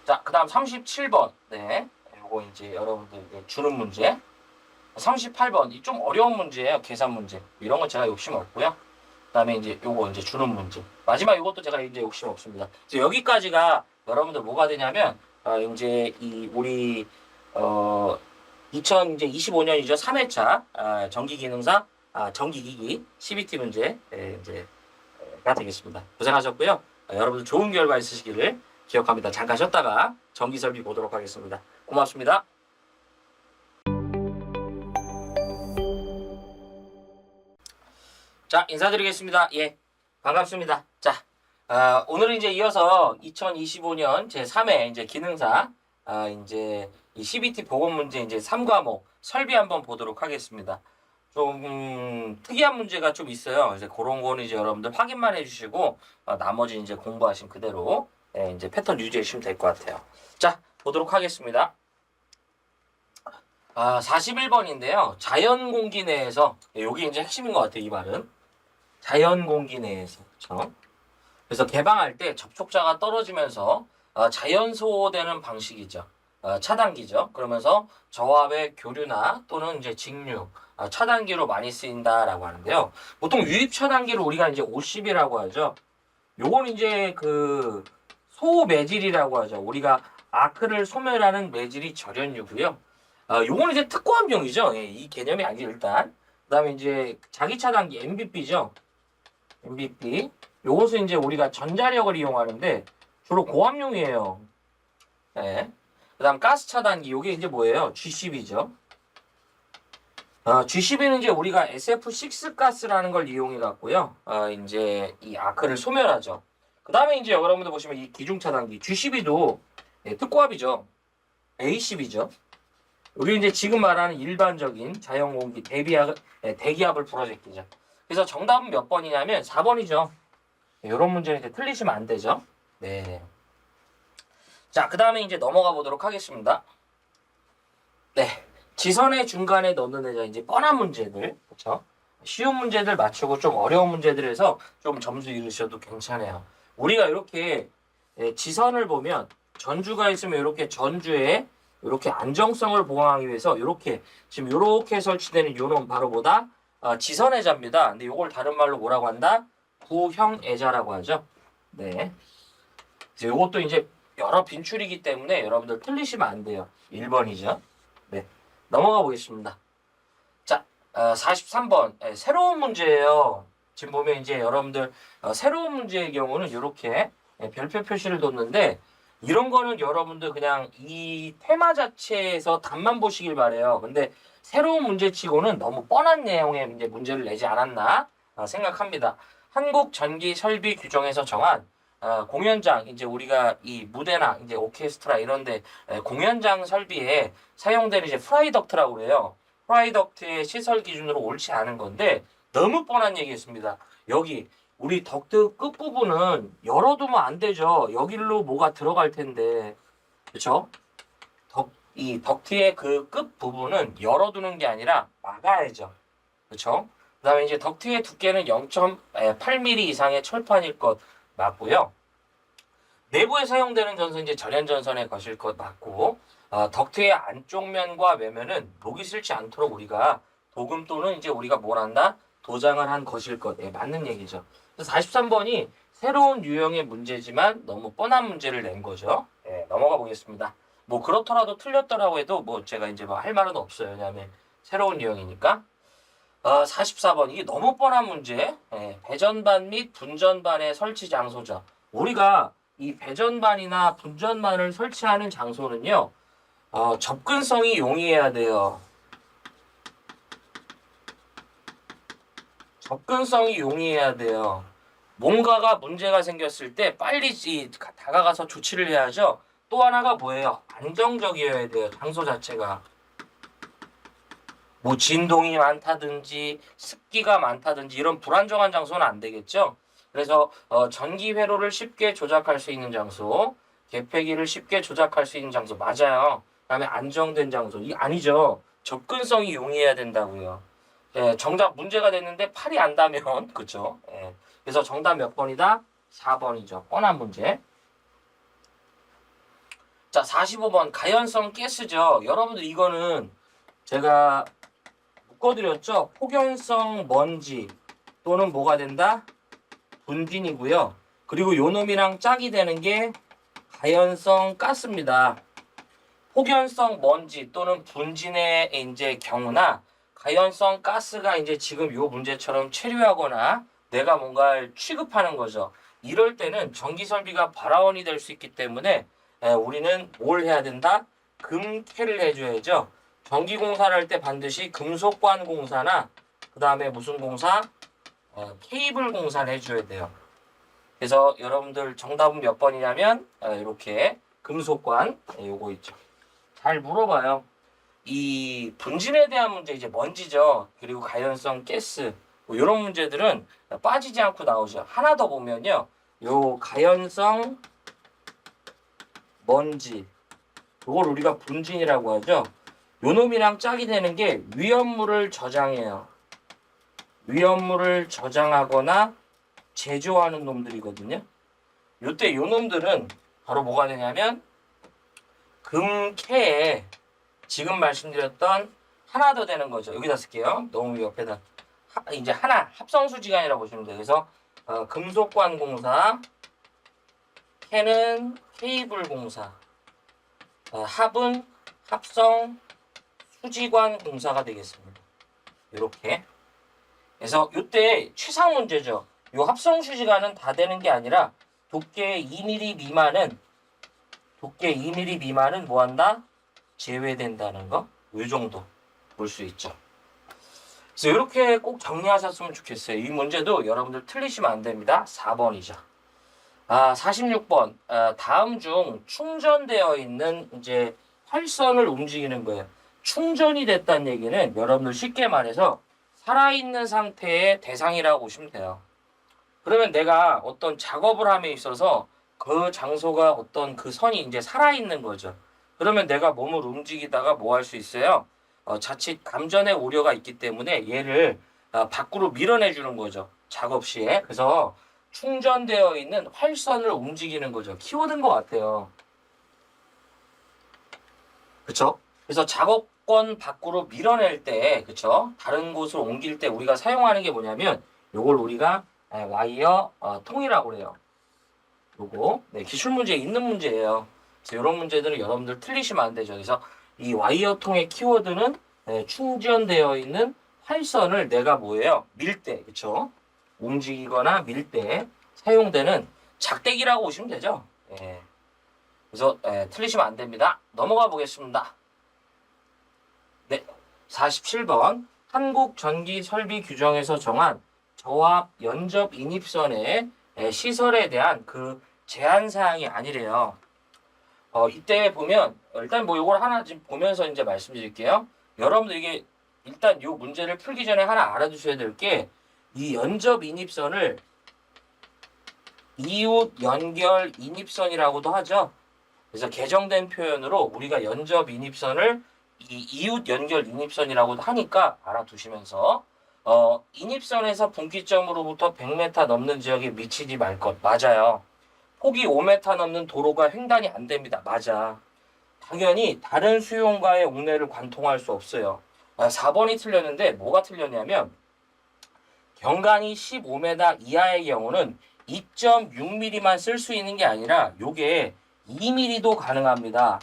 자, 그다음 37번. 네. 요거 이제 여러분들 주는 문제. 38번 이 좀 어려운 문제예요. 계산 문제. 이런 건 제가 욕심 없고요. 그다음에 이제 요거 이제 주는 문제. 마지막 요것도 제가 이제 욕심 없습니다. 그래서 여기까지가 여러분들 뭐가 되냐면 이제 이 우리 2025년이죠. 3회차 전기기능사 전기기기 CBT 문제 이제가 되겠습니다. 고생하셨고요. 여러분들 좋은 결과 있으시기를 기억합니다. 잠깐 쉬었다가 전기설비 보도록 하겠습니다. 고맙습니다. 자, 인사드리겠습니다. 예, 반갑습니다. 자, 오늘은 이제 이어서 2025년 제3회 이제 기능사 이제 이 CBT 보건 문제 이제 3과목 설비 한번 보도록 하겠습니다. 좀 특이한 문제가 좀 있어요. 그래서 그런 거는 이제 여러분들 확인만 해주시고 나머지 이제 공부하신 그대로 이제 패턴 유지해 주시면 될 것 같아요. 자, 보도록 하겠습니다. 41번인데요. 자연 공기 내에서 여기 이제 핵심인 것 같아요. 이 말은 자연 공기 내에서 그렇죠? 그래서 개방할 때 접촉자가 떨어지면서 자연소되는 방식이죠. 차단기죠. 그러면서 저압의 교류나 또는 이제 직류, 차단기로 많이 쓰인다라고 하는데요. 보통 유입 차단기를 우리가 이제 50이라고 하죠. 요건 이제 그 소매질이라고 하죠. 우리가 아크를 소멸하는 매질이 절연유고요. 요건 이제 특고함용이죠. 예, 이 개념이 아니죠 일단. 그다음에 이제 자기 차단기 MBP죠. MBP. 요것은 이제 우리가 전자력을 이용하는데 주로 고압용이에요. 예. 그다음 가스 차단기 요게 이제 뭐예요? G12죠. G12는 이제 우리가 SF6 가스라는 걸 이용해 갖고요. 이제 이 아크를 소멸하죠. 그다음에 이제 여러분들 보시면 이 기중 차단기 G12도 특고압이죠. A10이죠. 우리 이제 지금 말하는 일반적인 자연 공기 대기압을 불어제끼죠. 그래서 정답은 몇 번이냐면 4번이죠. 이런 문제는 이제 틀리시면 안 되죠. 네. 자, 그 다음에 이제 넘어가 보도록 하겠습니다. 네. 지선의 중간에 넣는 애자 이제 뻔한 문제들, 그렇죠? 쉬운 문제들 맞추고 좀 어려운 문제들에서 좀 점수 잃으셔도 괜찮아요. 우리가 이렇게 지선을 보면 전주가 있으면 이렇게 전주에 이렇게 안정성을 보강하기 위해서 이렇게 지금 이렇게 설치되는 요놈 바로 뭐다? 지선애자입니다. 근데 이걸 다른 말로 뭐라고 한다? 구형애자라고 하죠. 네. 이것도 이제 여러 빈출이기 때문에 여러분들 틀리시면 안 돼요. 1번이죠. 네. 넘어가 보겠습니다. 자, 43번. 새로운 문제예요. 지금 보면 이제 여러분들 새로운 문제의 경우는 이렇게 별표 표시를 뒀는데 이런 거는 여러분들 그냥 이 테마 자체에서 답만 보시길 바래요. 근데 새로운 문제치고는 너무 뻔한 내용의 이제 문제를 내지 않았나 생각합니다. 한국 전기 설비 규정에서 정한 공연장 이제 우리가 이 무대나 이제 오케스트라 이런데 공연장 설비에 사용되는 이제 프라이덕트라고 그래요. 프라이덕트의 시설 기준으로 옳지 않은 건데 너무 뻔한 얘기였습니다. 여기 우리 덕트 끝 부분은 열어두면 안 되죠. 여기로 뭐가 들어갈 텐데, 그렇죠? 이 덕트의 그 끝 부분은 열어두는 게 아니라 막아야죠, 그렇죠? 그다음에 이제 덕트의 두께는 0.8mm 이상의 철판일 것 맞고요. 내부에 사용되는 전선 이제 절연 전선에 거실 것 맞고, 덕트의 안쪽 면과 외면은 녹이 슬지 않도록 우리가 도금 또는 이제 우리가 뭘 한다? 도장을 한 것일 것. 맞는 얘기죠. 43번이 새로운 유형의 문제지만 너무 뻔한 문제를 낸 거죠. 넘어가 보겠습니다. 뭐 그렇더라도 틀렸더라고 해도 뭐 제가 이제 뭐 할 말은 없어요. 왜냐하면 새로운 유형이니까. 44번 이게 너무 뻔한 문제. 배전반 및 분전반의 설치 장소죠. 우리가 이 배전반이나 분전반을 설치하는 장소는요. 접근성이 용이해야 돼요. 접근성이 용이해야 돼요. 뭔가가 문제가 생겼을 때 빨리 다가가서 조치를 해야죠. 또 하나가 뭐예요? 안정적이어야 돼요. 장소 자체가. 뭐 진동이 많다든지 습기가 많다든지 이런 불안정한 장소는 안 되겠죠. 그래서 전기 회로를 쉽게 조작할 수 있는 장소, 개폐기를 쉽게 조작할 수 있는 장소 맞아요. 그다음에 안정된 장소 이 아니죠. 접근성이 용이해야 된다고요. 정답 문제가 됐는데 팔이 안 닿으면 그렇죠. 그래서 정답 몇 번이다? 4번이죠. 뻔한 문제. 자, 45번 가연성 가스죠. 여러분들 이거는 제가 묶어드렸죠. 폭연성 먼지 또는 뭐가 된다? 분진이고요. 그리고 요 놈이랑 짝이 되는 게 가연성 가스입니다. 폭연성 먼지 또는 분진의 이제 경우나 가연성 가스가 이제 지금 요 문제처럼 체류하거나 내가 뭔가를 취급하는 거죠. 이럴 때는 전기 설비가 발화원이 될 수 있기 때문에 우리는 뭘 해야 된다? 금캐를 해줘야죠. 전기 공사를 할 때 반드시 금속관 공사나 그 다음에 무슨 공사? 케이블 공사를 해줘야 돼요. 그래서 여러분들 정답은 몇 번이냐면 이렇게 금속관 요거 있죠. 잘 물어봐요. 이 분진에 대한 문제 이제 먼지죠. 그리고 가연성 가스 뭐 이런 문제들은 빠지지 않고 나오죠. 하나 더 보면요. 요 가연성 먼지 이걸 우리가 분진이라고 하죠. 요 놈이랑 짝이 되는 게 위험물을 저장해요. 위험물을 저장하거나 제조하는 놈들이거든요. 요때 요 놈들은 바로 뭐가 되냐면 금캐에 지금 말씀드렸던 하나 더 되는 거죠. 여기다 쓸게요. 너무 옆에다 이제 하나 합성수지간이라고 보시면 돼요. 그래서 금속관공사, 캐는 케이블공사, 합은 합성 수지관공사가 되겠습니다. 이렇게. 그래서 이때 최상 문제죠. 이 합성 수지관은 다 되는 게 아니라 두께 2mm 미만은 뭐한다? 제외된다는 거. 이 정도 볼 수 있죠. 그래서 이렇게 꼭 정리하셨으면 좋겠어요. 이 문제도 여러분들 틀리시면 안 됩니다. 4번이죠. 46번. 다음 중 충전되어 있는 이제 활선을 움직이는 거예요. 충전이 됐다는 얘기는 여러분들 쉽게 말해서 살아있는 상태의 대상이라고 보시면 돼요. 그러면 내가 어떤 작업을 함에 있어서 그 장소가 어떤 그 선이 이제 살아있는 거죠. 그러면 내가 몸을 움직이다가 뭐 할 수 있어요? 자칫 감전의 우려가 있기 때문에 얘를 밖으로 밀어내 주는 거죠. 작업 시에. 그래서 충전되어 있는 활선을 움직이는 거죠. 키워드인 것 같아요. 그쵸? 그래서 작업권 밖으로 밀어낼 때, 그쵸? 다른 곳으로 옮길 때 우리가 사용하는 게 뭐냐면, 요걸 우리가 와이어 통이라고 그래요. 요거. 네, 기출문제에 있는 문제예요. 그래서 이런 문제들은 여러분들 틀리시면 안 되죠. 그래서 이 와이어 통의 키워드는 충전되어 있는 활선을 내가 뭐예요? 밀 때, 그쵸? 움직이거나 밀 때 사용되는 작대기라고 보시면 되죠. 예. 그래서 틀리시면 안 됩니다. 넘어가 보겠습니다. 네, 47번 한국전기설비규정에서 정한 저압 연접 인입선의 시설에 대한 그 제한 사항이 아니래요. 이때 보면 일단 뭐 요걸 하나 지금 보면서 이제 말씀드릴게요. 여러분들 이게 일단 요 문제를 풀기 전에 하나 알아두셔야 될 게 이 연접 인입선을 이웃 연결 인입선이라고도 하죠. 그래서 개정된 표현으로 우리가 연접 인입선을 이웃 연결 인입선이라고도 하니까 알아두시면서 인입선에서 분기점으로부터 100m 넘는 지역에 미치지 말 것. 맞아요. 폭이 5m 넘는 도로가 횡단이 안 됩니다. 맞아. 당연히 다른 수용가의 옥내를 관통할 수 없어요. 4번이 틀렸는데 뭐가 틀렸냐면 경관이 15m 이하의 경우는 2.6mm만 쓸 수 있는 게 아니라 요게 2mm도 가능합니다.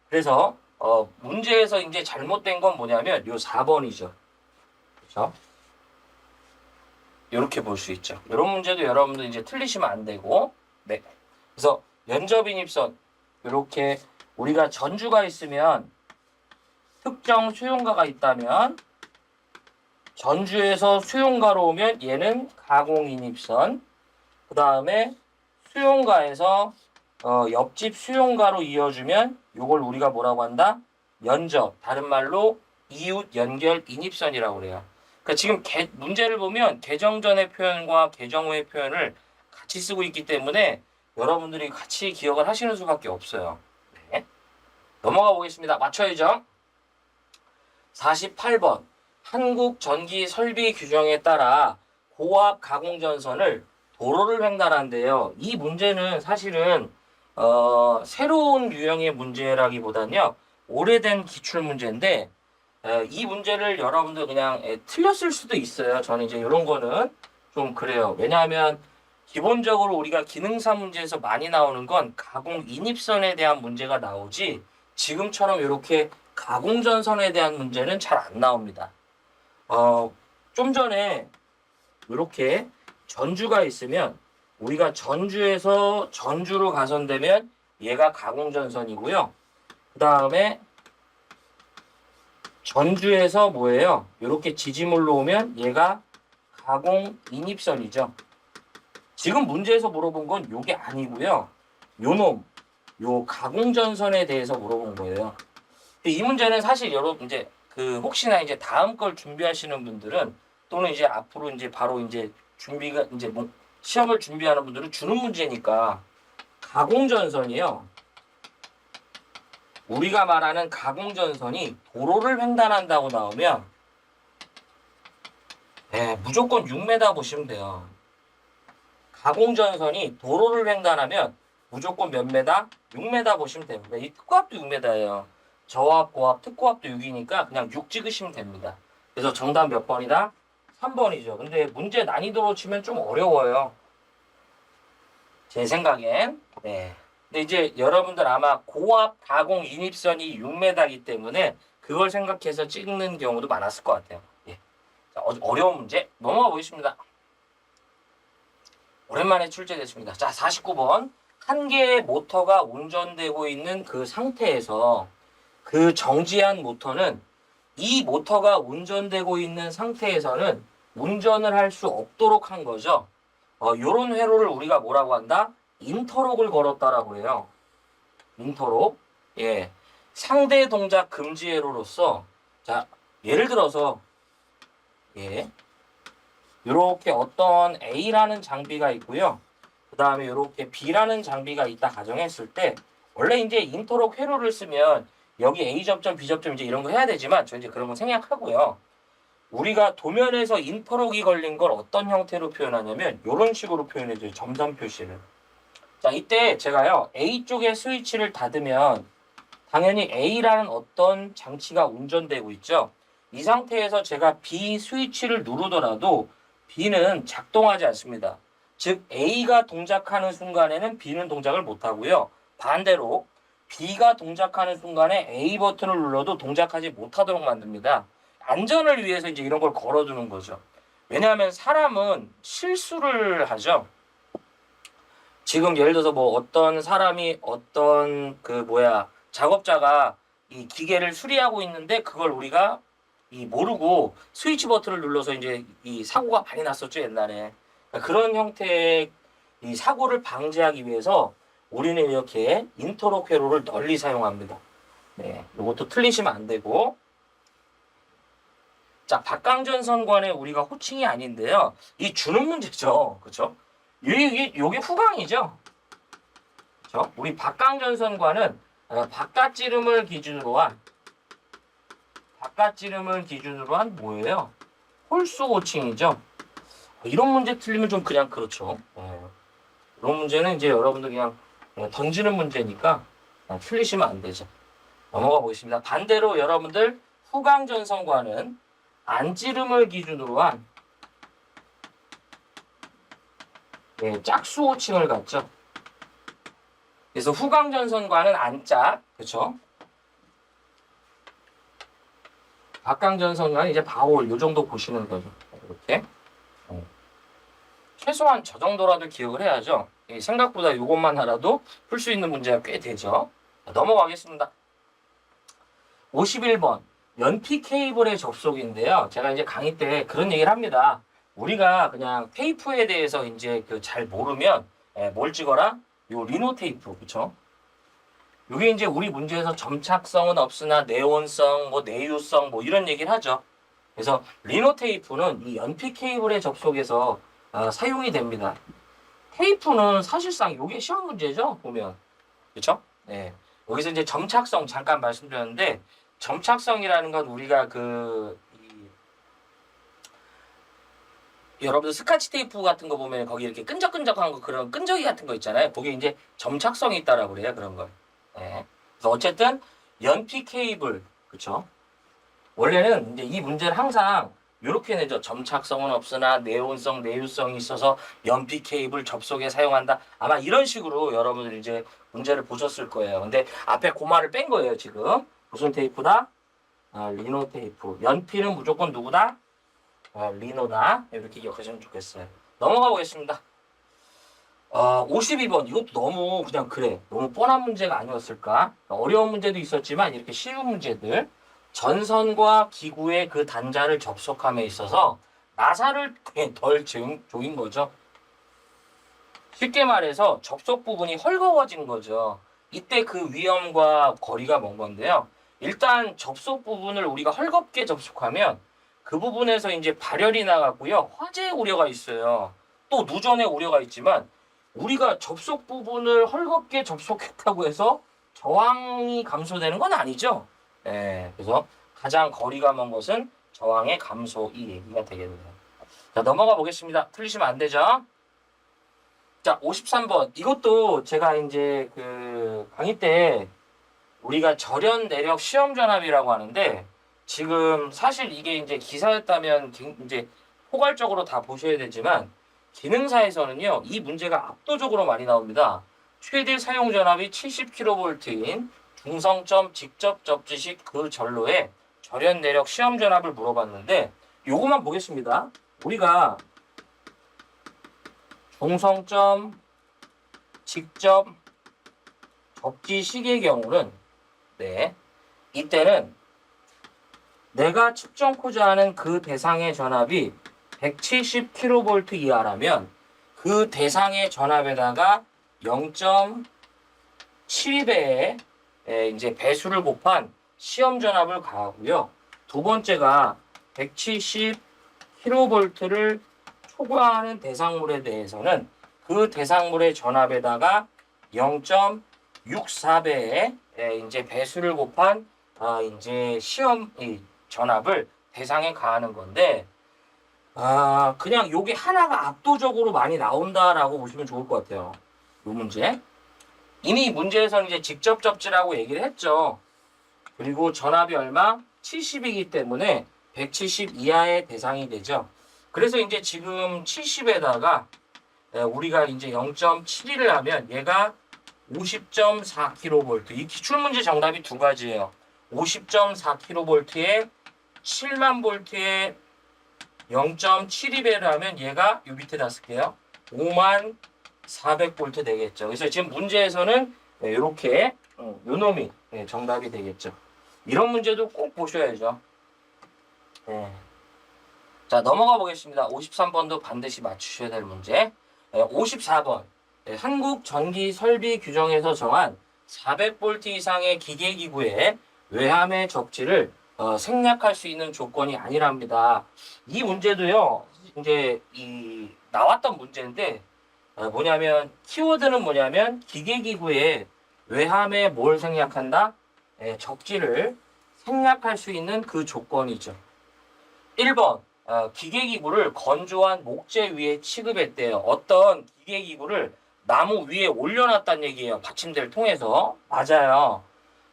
그래서 문제에서 이제 잘못된 건 뭐냐면 요 4번이죠. 그렇죠? 이렇게 볼 수 있죠. 이런 문제도 여러분들 이제 틀리시면 안 되고, 네. 그래서 연접인입선 이렇게 우리가 전주가 있으면 특정 수용가가 있다면 전주에서 수용가로 오면 얘는 가공인입선. 그 다음에 수용가에서 옆집 수용가로 이어주면 요걸 우리가 뭐라고 한다? 연접. 다른 말로 이웃 연결 인입선이라고 그래요. 그러니까 지금 문제를 보면 개정 전의 표현과 개정 후의 표현을 같이 쓰고 있기 때문에 여러분들이 같이 기억을 하시는 수밖에 없어요. 네. 넘어가 보겠습니다. 맞춰야죠. 48번 한국전기설비규정에 따라 고압 가공전선을 도로를 횡단한대요. 이 문제는 사실은 새로운 유형의 문제라기보다는요 오래된 기출 문제인데 이 문제를 여러분들 그냥 틀렸을 수도 있어요. 저는 이제 이런 거는 좀 그래요. 왜냐하면 기본적으로 우리가 기능사 문제에서 많이 나오는 건 가공 인입선에 대한 문제가 나오지 지금처럼 이렇게 가공전선에 대한 문제는 잘 안 나옵니다. 좀 전에 이렇게 전주가 있으면 우리가 전주에서 전주로 가선되면 얘가 가공전선이고요. 그 다음에 전주에서 뭐예요? 이렇게 지지물로 오면 얘가 가공인입선이죠. 지금 문제에서 물어본 건 요게 아니고요. 요 가공전선에 대해서 물어본 거예요. 이 문제는 사실 여러분 이제 혹시나 이제 다음 걸 준비하시는 분들은 또는 이제 앞으로 이제 바로 이제 준비가 이제 뭐 시험을 준비하는 분들은 주는 문제니까 가공전선이요. 우리가 말하는 가공전선이 도로를 횡단한다고 나오면 무조건 6m 보시면 돼요. 가공전선이 도로를 횡단하면 무조건 몇 메다? 6m 보시면 됩니다. 이 특고합도 6m예요. 저압, 고압, 특고합도 6이니까 그냥 6 찍으시면 됩니다. 그래서 정답 몇 번이다? 3번이죠. 근데 문제 난이도로 치면 좀 어려워요. 제 생각엔. 네. 근데 이제 여러분들 아마 고압 가공 인입선이 6m이기 때문에 그걸 생각해서 찍는 경우도 많았을 것 같아요. 예. 자, 어려운 문제 넘어가 보겠습니다. 오랜만에 출제됐습니다. 자, 49번. 한 개의 모터가 운전되고 있는 그 상태에서 그 정지한 모터는 이 모터가 운전되고 있는 상태에서는 운전을 할 수 없도록 한 거죠. 요런 회로를 우리가 뭐라고 한다? 인터록을 걸었다라고 해요. 인터록. 예. 상대 동작 금지 회로로서 자, 예를 들어서 예. 요렇게 어떤 A라는 장비가 있고요. 그 다음에 요렇게 B라는 장비가 있다 가정했을 때 원래 이제 인터록 회로를 쓰면 여기 A 접점, B 접점 이제 이런 거 해야 되지만 저 이제 그런 거 생략하고요. 우리가 도면에서 인터록이 걸린 걸 어떤 형태로 표현하냐면 이런 식으로 표현해줘요. 점선 표시를. 자, 이때 제가요. A 쪽에 스위치를 닫으면 당연히 A라는 어떤 장치가 운전되고 있죠. 이 상태에서 제가 B 스위치를 누르더라도 B는 작동하지 않습니다. 즉 A가 동작하는 순간에는 B는 동작을 못하고요. 반대로 B가 동작하는 순간에 A 버튼을 눌러도 동작하지 못하도록 만듭니다. 안전을 위해서 이제 이런 걸 걸어두는 거죠. 왜냐하면 사람은 실수를 하죠. 지금 예를 들어서 뭐 어떤 사람이 어떤 작업자가 이 기계를 수리하고 있는데 그걸 우리가 모르고 스위치 버튼을 눌러서 이제 이 사고가 많이 났었죠, 옛날에. 그러니까 그런 형태의 이 사고를 방지하기 위해서 우리는 이렇게 인터록 회로를 널리 사용합니다. 네, 이것도 틀리시면 안 되고. 자, 박강전선관의 우리가 호칭이 아닌데요. 이 주는 문제죠. 그렇죠? 요게 후광이죠. 그렇죠? 우리 박강전선관은 바깥지름을 기준으로 한 뭐예요? 홀수 호칭이죠. 이런 문제 틀리면 좀 그냥 그렇죠. 이런 문제는 이제 여러분들 그냥 던지는 문제니까 틀리시면 안 되죠. 넘어가 보겠습니다. 반대로 여러분들 후광전선관은 안지름을 기준으로 한 짝수 호칭을 갖죠. 그래서 후광전선관은 안짝, 그렇죠? 박강전선관은 이제 바울 요 정도 보시는 거죠. 이렇게 최소한 저 정도라도 기억을 해야죠. 생각보다 이것만 알아도 풀 수 있는 문제가 꽤 되죠. 넘어가겠습니다. 51번 연피 케이블의 접속인데요. 제가 이제 강의 때 그런 얘기를 합니다. 우리가 그냥 테이프에 대해서 이제 잘 모르면 뭘 찍어라? 요 리노 테이프, 그쵸? 요게 이제 우리 문제에서 점착성은 없으나 내원성, 내유성 이런 얘기를 하죠. 그래서 리노 테이프는 이 연피 케이블의 접속에서 사용이 됩니다. 테이프는 사실상 요게 시험 문제죠, 보면. 그쵸? 네. 여기서 이제 점착성 잠깐 말씀드렸는데 점착성이라는 건 우리가 여러분들 스카치 테이프 같은 거 보면 거기 이렇게 끈적끈적한 거 그런 끈적이 같은 거 있잖아요. 거기에 이제 점착성이 있다라고 그래요. 그런 걸. 네. 그래서 어쨌든 연피 케이블, 그쵸? 원래는 이제 이 문제를 항상 이렇게 내죠. 점착성은 없으나 내온성, 내유성이 있어서 연피 케이블 접속에 사용한다. 아마 이런 식으로 여러분들 이제 문제를 보셨을 거예요. 근데 앞에 고마를 뺀 거예요, 지금. 무슨 테이프다? 리노 테이프. 연피는 무조건 누구다? 리노다. 이렇게 기억하시면 좋겠어요. 넘어가 보겠습니다. 52번. 이것도 너무 그냥 그래. 너무 뻔한 문제가 아니었을까? 어려운 문제도 있었지만 이렇게 쉬운 문제들. 전선과 기구의 그 단자를 접속함에 있어서 나사를 덜 조인 거죠. 쉽게 말해서 접속 부분이 헐거워진 거죠. 이때 그 위험과 거리가 먼 건데요. 일단 접속 부분을 우리가 헐겁게 접속하면 그 부분에서 이제 발열이 나가고요. 화재 우려가 있어요. 또 누전의 우려가 있지만 우리가 접속 부분을 헐겁게 접속했다고 해서 저항이 감소되는 건 아니죠. 그래서 가장 거리가 먼 것은 저항의 감소 이 얘기가 되겠네요. 자, 넘어가 보겠습니다. 틀리시면 안 되죠. 자, 53번. 이것도 제가 이제 그 강의 때 우리가 절연 내력 시험 전압이라고 하는데 지금 사실 이게 이제 기사였다면 이제 포괄적으로 다 보셔야 되지만 기능사에서는요, 이 문제가 압도적으로 많이 나옵니다. 최대 사용 전압이 70kV인 중성점 직접 접지식 그 전로의 절연 내력 시험 전압을 물어봤는데 요것만 보겠습니다. 우리가 중성점 직접 접지식의 경우는 네, 이때는 내가 측정코자 하는 그 대상의 전압이 170kV 이하라면 그 대상의 전압에다가 0.72배의 이제 배수를 곱한 시험 전압을 가하고요. 두 번째가 170kV를 초과하는 대상물에 대해서는 그 대상물의 전압에다가 0.64배의 이제 배수를 곱한 이제 시험 전압을 대상에 가하는 건데 그냥 요게 하나가 압도적으로 많이 나온다라고 보시면 좋을 것 같아요. 요 문제. 이미 문제에서는 이제 직접 접지라고 얘기를 했죠. 그리고 전압이 얼마? 70이기 때문에 170 이하의 대상이 되죠. 그래서 이제 지금 70에다가 우리가 이제 0.71을 하면 얘가 50.4kV. 이 기출문제 정답이 두 가지예요. 50.4kV에 7만 볼트에 0.72배를 하면 얘가 요 밑에다 쓸게요. 5만 400V 되겠죠. 그래서 지금 문제에서는 이렇게 요 놈이 정답이 되겠죠. 이런 문제도 꼭 보셔야죠. 자, 넘어가 보겠습니다. 53번도 반드시 맞추셔야 될 문제. 54번. 한국 전기 설비 규정에서 정한 400V 이상의 기계기구의 외함의 접지를 생략할 수 있는 조건이 아니랍니다. 이 문제도요, 이제 나왔던 문제인데, 뭐냐면, 키워드는 뭐냐면, 기계기구의 외함에 뭘 생략한다? 접지를 생략할 수 있는 그 조건이죠. 1번, 기계기구를 건조한 목재 위에 취급했대요. 어떤 기계기구를 나무 위에 올려놨다는 얘기예요. 받침대를 통해서. 맞아요.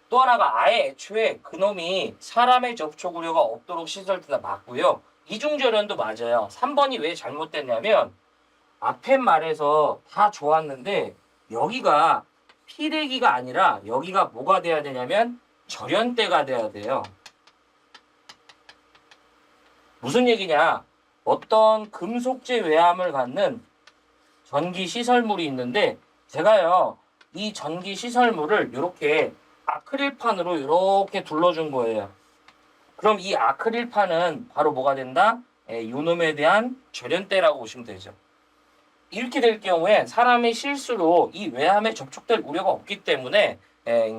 또 하나가 아예 애초에 그놈이 사람의 접촉 우려가 없도록 시설되다 맞고요. 이중절연도 맞아요. 3번이 왜 잘못됐냐면 앞에 말에서 다 좋았는데 여기가 피대기가 아니라 여기가 뭐가 돼야 되냐면 절연대가 돼야 돼요. 무슨 얘기냐? 어떤 금속재 외함을 갖는 전기 시설물이 있는데 제가요 이 전기 시설물을 이렇게 아크릴판으로 이렇게 둘러준 거예요. 그럼 이 아크릴판은 바로 뭐가 된다? 요놈에 대한 절연대라고 보시면 되죠. 이렇게 될 경우에 사람의 실수로 이 외함에 접촉될 우려가 없기 때문에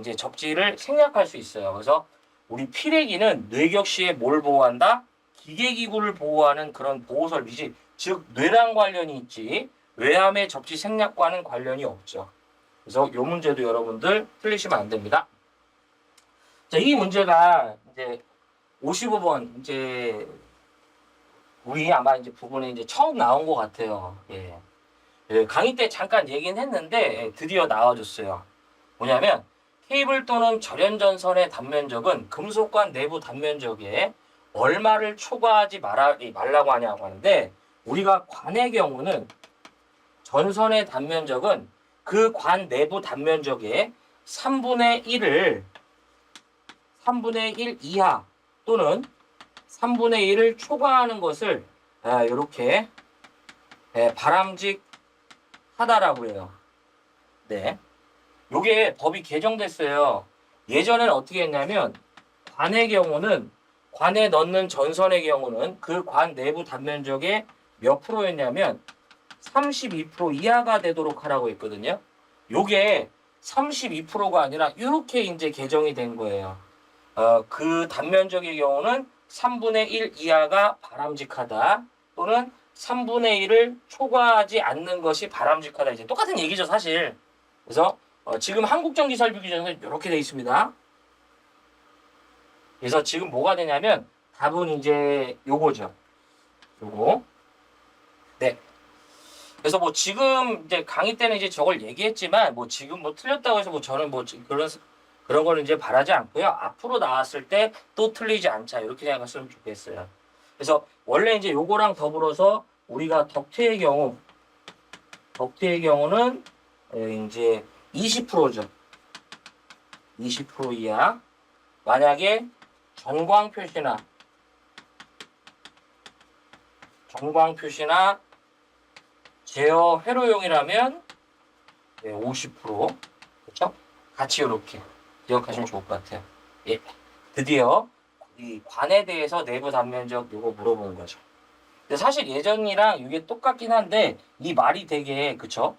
이제 접지를 생략할 수 있어요. 그래서 우리 피레기는 뇌격 시에 뭘 보호한다? 기계기구를 보호하는 그런 보호설비지, 즉 뇌랑 관련이 있지 외함의 접지 생략과는 관련이 없죠. 그래서 이 문제도 여러분들 틀리시면 안 됩니다. 자, 이 문제가 이제 55번 이제 우리 아마 이제 부분에 이제 처음 나온 것 같아요. 강의 때 잠깐 얘기는 했는데 드디어 나와줬어요. 뭐냐면 케이블 또는 절연전선의 단면적은 금속관 내부 단면적에 얼마를 초과하지 말라고 하냐고 하는데 우리가 관의 경우는 전선의 단면적은 그 관 내부 단면적의 3분의 1을 3분의 1 이하 또는 3분의 1을 초과하는 것을 이렇게 바람직하다라고 해요. 네, 요게 법이 개정됐어요. 예전에는 어떻게 했냐면 관의 경우는 관에 넣는 전선의 경우는 그 관 내부 단면적의 몇 프로였냐면 32% 이하가 되도록 하라고 했거든요. 요게 32%가 아니라 이렇게 이제 개정이 된 거예요. 그 단면적의 경우는 3분의 1 이하가 바람직하다 또는 3분의 1을 초과하지 않는 것이 바람직하다. 이제 똑같은 얘기죠, 사실. 그래서 지금 한국전기설비규정에 이렇게 돼 있습니다. 그래서 지금 뭐가 되냐면 답은 이제 요거죠. 요거. 네. 그래서 뭐 지금 이제 강의 때는 이제 저걸 얘기했지만 뭐 지금 뭐 틀렸다고 해서 뭐 저는 뭐 그런 거는 이제 바라지 않고요. 앞으로 나왔을 때 또 틀리지 않자 이렇게 생각했으면 좋겠어요. 그래서 원래 이제 요거랑 더불어서 우리가 덕트의 경우는 이제 20%죠. 20% 이하. 만약에 전광 표시나 제어 회로용이라면 50%. 그렇죠? 같이 이렇게 기억하시면 좋을 것 같아요. 예. 드디어 이 관에 대해서 내부 단면적 요거 물어본 거죠. 근데 사실 예전이랑 이게 똑같긴 한데 이 말이 되게 그쵸?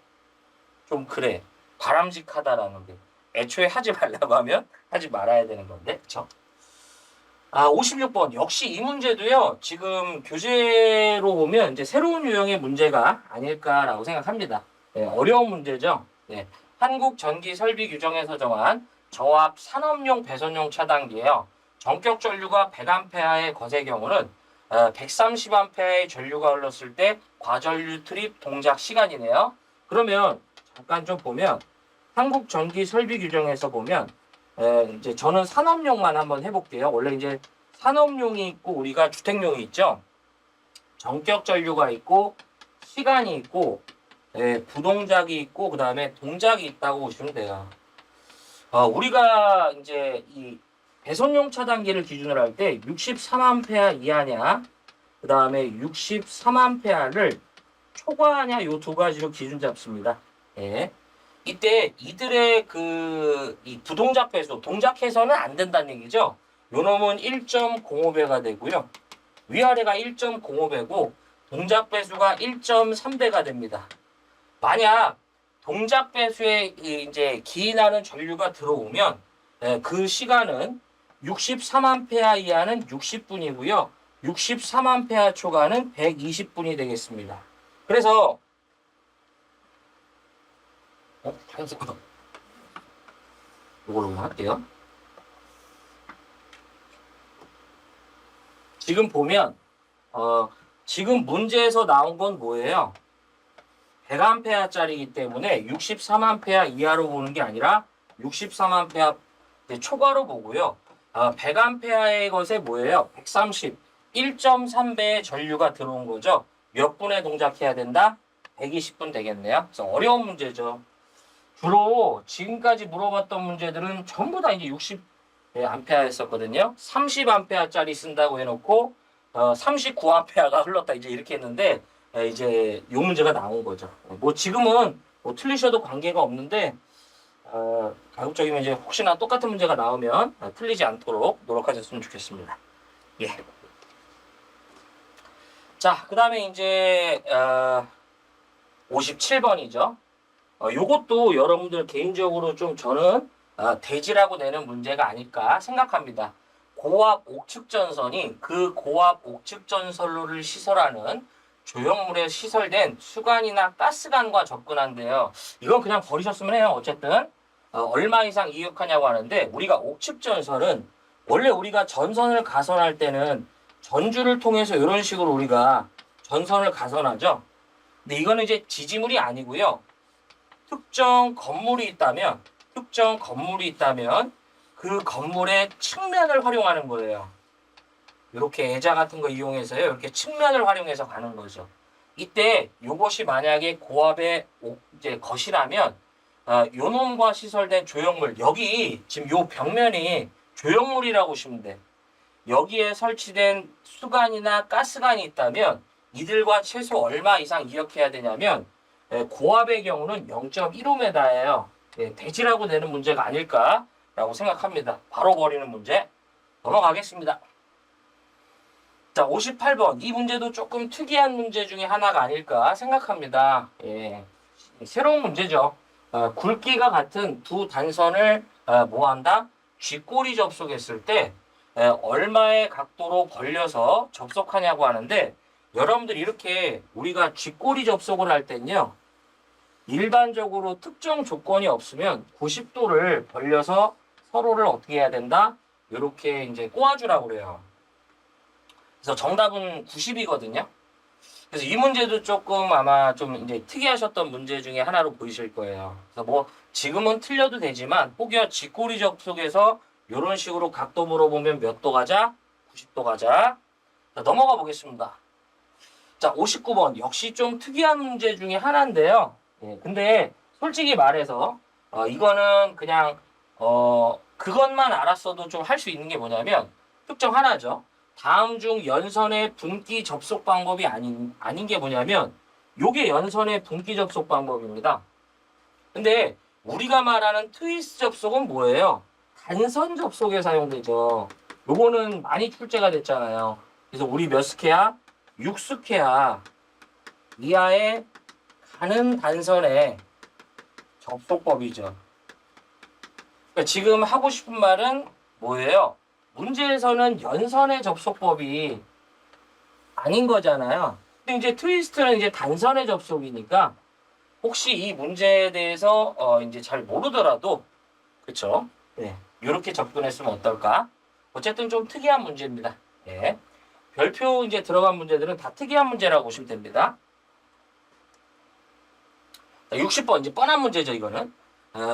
좀 그래. 바람직하다라는 게. 애초에 하지 말라고 하면 하지 말아야 되는 건데. 그쵸? 56번. 역시 이 문제도요. 지금 교재로 보면 이제 새로운 유형의 문제가 아닐까라고 생각합니다. 네, 어려운 문제죠. 네. 한국전기설비규정에서 정한 저압 산업용 배선용 차단기예요. 전격 전류가 100A의 것의 경우는 130A의 전류가 흘렀을 때 과전류 트립 동작 시간이네요. 그러면 잠깐 좀 보면 한국전기설비규정에서 보면 이제 저는 산업용만 한번 해볼게요. 원래 이제 산업용이 있고 우리가 주택용이 있죠. 전격 전류가 있고 시간이 있고 부동작이 있고 그 다음에 동작이 있다고 보시면 돼요. 우리가 이제 이 배선용 차단기를 기준으로 할 때 63A 이하냐 그 다음에 63A를 초과하냐 요 두 가지로 기준 잡습니다. 예. 이때 이들의 이 부동작 배수, 동작해서는 안 된다는 얘기죠. 요 놈은 1.05배가 되고요. 위아래가 1.05배고 동작 배수가 1.3배가 됩니다. 만약 동작 배수에 이제 기인하는 전류가 들어오면 그 시간은 63A 이하는 60분이고요. 63A 초과는 120분이 되겠습니다. 그래서 잠깐만. 이걸로 할게요. 지금 보면 지금 문제에서 나온 건 뭐예요? 100A짜리이기 때문에 63A 이하로 보는 게 아니라 63A 초과로 보고요. 100A의 것에 뭐예요? 1.3배의 전류가 들어온 거죠. 몇 분에 동작해야 된다? 120분 되겠네요. 그래서 어려운 문제죠. 주로 지금까지 물어봤던 문제들은 전부 다 이제 60A였었거든요. 30A짜리 쓴다고 해놓고 39A가 흘렀다 이제 이렇게 했는데 이제 요 문제가 나온 거죠. 뭐 지금은 뭐 틀리셔도 관계가 없는데 가급적이면 이제 혹시나 똑같은 문제가 나오면 틀리지 않도록 노력하셨으면 좋겠습니다. 예. 자, 그 다음에 이제 57번이죠. 요것도 여러분들 개인적으로 좀 저는 대지라고 내는 문제가 아닐까 생각합니다. 고압 옥측전선이 그 고압 옥측전선로를 시설하는 조형물에 시설된 수관이나 가스관과 접근한대요. 이건 그냥 버리셨으면 해요. 어쨌든 얼마 이상 이역하냐고 하는데 우리가 옥측전선은 원래 우리가 전선을 가선할 때는 전주를 통해서 이런 식으로 우리가 전선을 가선하죠. 근데 이거는 이제 지지물이 아니고요. 특정 건물이 있다면 그 건물의 측면을 활용하는 거예요. 이렇게 애자 같은 거 이용해서요. 이렇게 측면을 활용해서 가는 거죠. 이때 이것이 만약에 고압의 이제 것이라면 요 놈과 시설된 조형물 여기 지금 요 벽면이 조형물이라고 보시면 돼. 여기에 설치된 수관이나 가스관이 있다면 이들과 최소 얼마 이상 이역해야 되냐면 고압의 경우는 0.15m예요. 대지라고 내는 문제가 아닐까라고 생각합니다. 바로 버리는 문제 넘어가겠습니다. 자, 58번. 이 문제도 조금 특이한 문제 중에 하나가 아닐까 생각합니다. 예. 새로운 문제죠. 굵기가 같은 두 단선을 뭐한다? 쥐꼬리 접속했을 때 얼마의 각도로 벌려서 접속하냐고 하는데 여러분들 이렇게 우리가 쥐꼬리 접속을 할 땐요. 일반적으로 특정 조건이 없으면 90도를 벌려서 서로를 어떻게 해야 된다? 이렇게 이제 꼬아주라고 그래요. 그래서 정답은 90이거든요. 그래서 이 문제도 조금 아마 좀 이제 특이하셨던 문제 중에 하나로 보이실 거예요. 그래서 뭐 지금은 틀려도 되지만 혹여 쥐꼬리 접속에서 이런 식으로 각도 물어보면 몇 도 가자? 90도 가자. 자, 넘어가 보겠습니다. 자, 59번 역시 좀 특이한 문제 중에 하나인데요. 예, 근데 솔직히 말해서 이거는 그냥 그것만 알았어도 좀 할 수 있는 게 뭐냐면 특정 하나죠. 다음 중 연선의 분기 접속 방법이 아닌 게 뭐냐면 요게 연선의 분기 접속 방법입니다. 근데 우리가 말하는 트위스트 접속은 뭐예요? 단선 접속에 사용되죠. 요거는 많이 출제가 됐잖아요. 그래서 우리 몇 스케야? 6스케야 이하에 가는 단선의 접속법이죠. 그러니까 지금 하고 싶은 말은 뭐예요? 문제에서는 연선의 접속법이 아닌 거잖아요. 근데 이제 트위스트는 이제 단선의 접속이니까 혹시 이 문제에 대해서 이제 잘 모르더라도 그쵸? 네. 이렇게 접근했으면 어떨까? 어쨌든 좀 특이한 문제입니다. 예. 별표 이제 들어간 문제들은 다 특이한 문제라고 보시면 됩니다. 60번 이제 뻔한 문제죠, 이거는.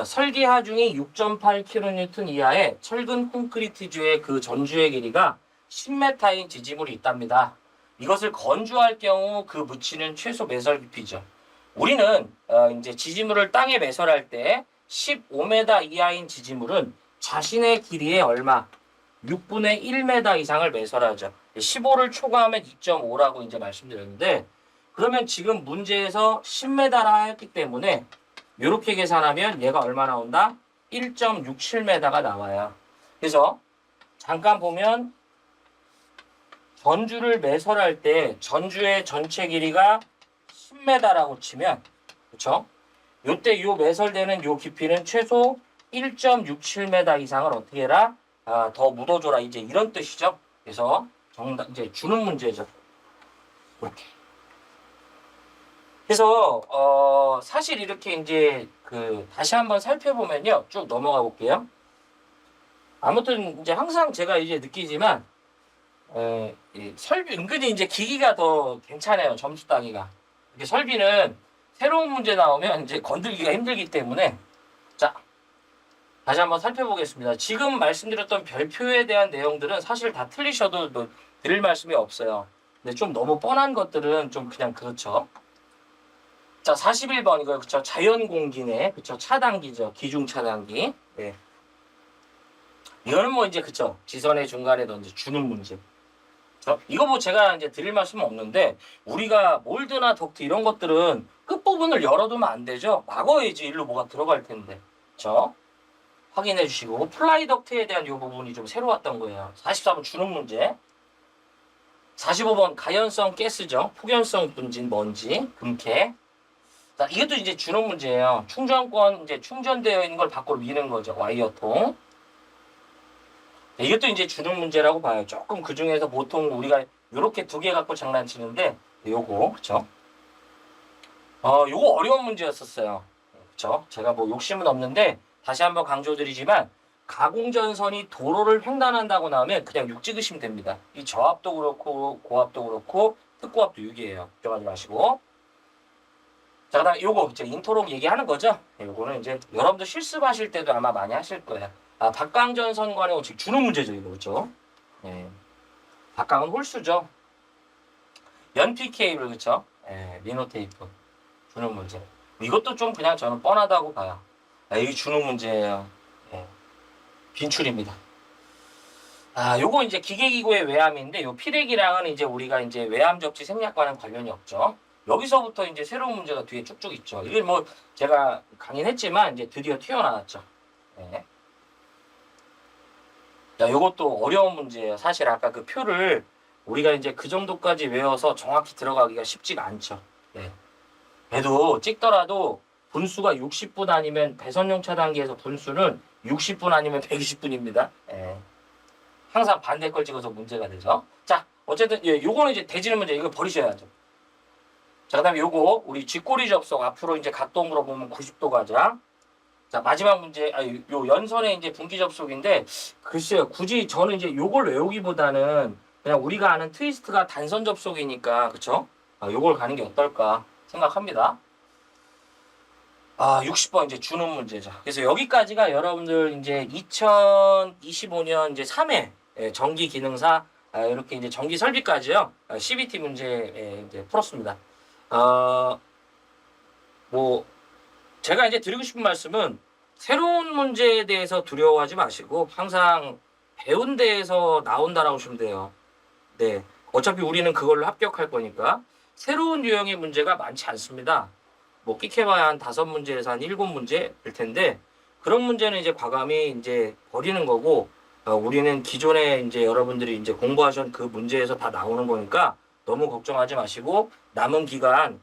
설계 하중이 6.8kN 이하의 철근 콘크리트주의 그 전주의 길이가 10m인 지지물이 있답니다. 이것을 건조할 경우 그 묻히는 최소 매설 깊이죠. 우리는 이제 지지물을 땅에 매설할 때 15m 이하인 지지물은 자신의 길이의 얼마? 6분의 1m 이상을 매설하죠. 15를 초과하면 2.5라고 이제 말씀드렸는데 그러면 지금 문제에서 10m라 하였기 때문에 이렇게 계산하면 얘가 얼마 나온다? 1.67m가 나와요. 그래서 잠깐 보면 전주를 매설할 때 전주의 전체 길이가 10m라고 치면 그렇죠? 요때 요 매설되는 요 깊이는 최소 1.67m 이상을 어떻게 해라? 더 묻어줘라 이제 이런 뜻이죠. 그래서 정답 이제 주는 문제죠. 이렇게. 그래서 사실 이렇게 이제 다시 한번 살펴보면요. 쭉 넘어가 볼게요. 아무튼 이제 항상 제가 이제 느끼지만 설비 은근히 이제 기기가 더 괜찮아요. 점수 따기가. 이렇게 설비는 새로운 문제 나오면 이제 건들기가 힘들기 때문에 자 다시 한번 살펴보겠습니다. 지금 말씀드렸던 별표에 대한 내용들은 사실 다 틀리셔도 뭐 드릴 말씀이 없어요. 근데 좀 너무 뻔한 것들은 좀 그냥 그렇죠. 자, 41번 이거 그쵸? 자연공기네. 그쵸? 차단기죠. 기중 차단기. 네. 이거는 뭐 이제 그쵸? 지선의 중간에 던져 주는 문제. 이거 뭐 제가 이제 드릴 말씀은 없는데 우리가 몰드나 덕트 이런 것들은 끝부분을 열어두면 안 되죠. 막어야지 일로 뭐가 들어갈 텐데. 그쵸? 확인해 주시고 플라이 덕트에 대한 이 부분이 좀 새로웠던 거예요. 44번 주는 문제. 45번 가연성 가스죠. 폭연성 분진 먼지 금캐. 자, 이것도 이제 주는 문제예요. 충전권 이제 충전되어 있는 걸 밖으로 미는 거죠. 와이어통. 이것도 이제 주는 문제라고 봐요. 조금 그 중에서 보통 우리가 이렇게 두 개 갖고 장난치는데 요거 그쵸? 요거 어려운 문제였었어요. 그쵸? 제가 뭐 욕심은 없는데 다시 한번 강조드리지만 가공전선이 도로를 횡단한다고 나오면 그냥 6 찍으시면 됩니다. 이 저압도 그렇고 고압도 그렇고 특고압도 6이에요. 걱정하지 마시고. 자, 그 다음에 요거 이제 인토록 얘기하는 거죠. 요거는 이제 여러분들 실습하실 때도 아마 많이 하실 거예요. 박강전선관의 원칙 주는 문제죠, 이거 그렇죠? 예. 박강은 홀수죠. 연피 케이블 그렇죠? 예, 리노 테이프 주는 문제. 이것도 좀 그냥 저는 뻔하다고 봐요. 이게 주는 문제예요. 예. 빈출입니다. 요거 이제 기계기구의 외암인데 요 피레기랑은 이제 우리가 이제 외암 접지 생략과는 관련이 없죠. 여기서부터 이제 새로운 문제가 뒤에 쭉쭉 있죠. 이게 뭐 제가 강의는 했지만 이제 드디어 튀어나왔죠. 네. 야, 요것도 어려운 문제예요. 사실 아까 그 표를 우리가 이제 그 정도까지 외워서 정확히 들어가기가 쉽지가 않죠. 네. 그래도 찍더라도 분수가 60분 아니면 배선용 차단기에서 분수는 60분 아니면 120분입니다. 네. 항상 반대 걸 찍어서 문제가 되죠. 자, 어쨌든 요거는 이제 대지는 문제 이거 버리셔야죠. 자, 그 다음에 요거, 우리 쥐꼬리 접속, 앞으로 이제 각도 물어보면 90도 가자. 자, 마지막 문제, 요 연선의 이제 분기 접속인데, 글쎄요, 굳이 저는 이제 요걸 외우기보다는 그냥 우리가 아는 트위스트가 단선 접속이니까, 그쵸? 요걸 가는 게 어떨까 생각합니다. 60번 이제 주는 문제죠. 그래서 여기까지가 여러분들 이제 2025년 이제 3회 전기 기능사 이렇게 이제 전기 설비까지요. CBT 문제 이제 풀었습니다. 뭐 제가 이제 드리고 싶은 말씀은 새로운 문제에 대해서 두려워하지 마시고 항상 배운 데에서 나온다라고 보시면 돼요. 네. 어차피 우리는 그걸로 합격할 거니까 새로운 유형의 문제가 많지 않습니다. 뭐 끽해봐야 한 5문제에서 한 7문제 될 텐데 그런 문제는 이제 과감히 이제 버리는 거고 우리는 기존에 이제 여러분들이 이제 공부하신 그 문제에서 다 나오는 거니까 너무 걱정하지 마시고 남은 기간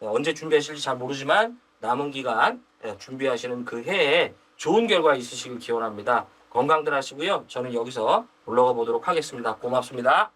언제 준비하실지 잘 모르지만 남은 기간 준비하시는 그 해에 좋은 결과 있으시길 기원합니다. 건강들 하시고요. 저는 여기서 올라가 보도록 하겠습니다. 고맙습니다.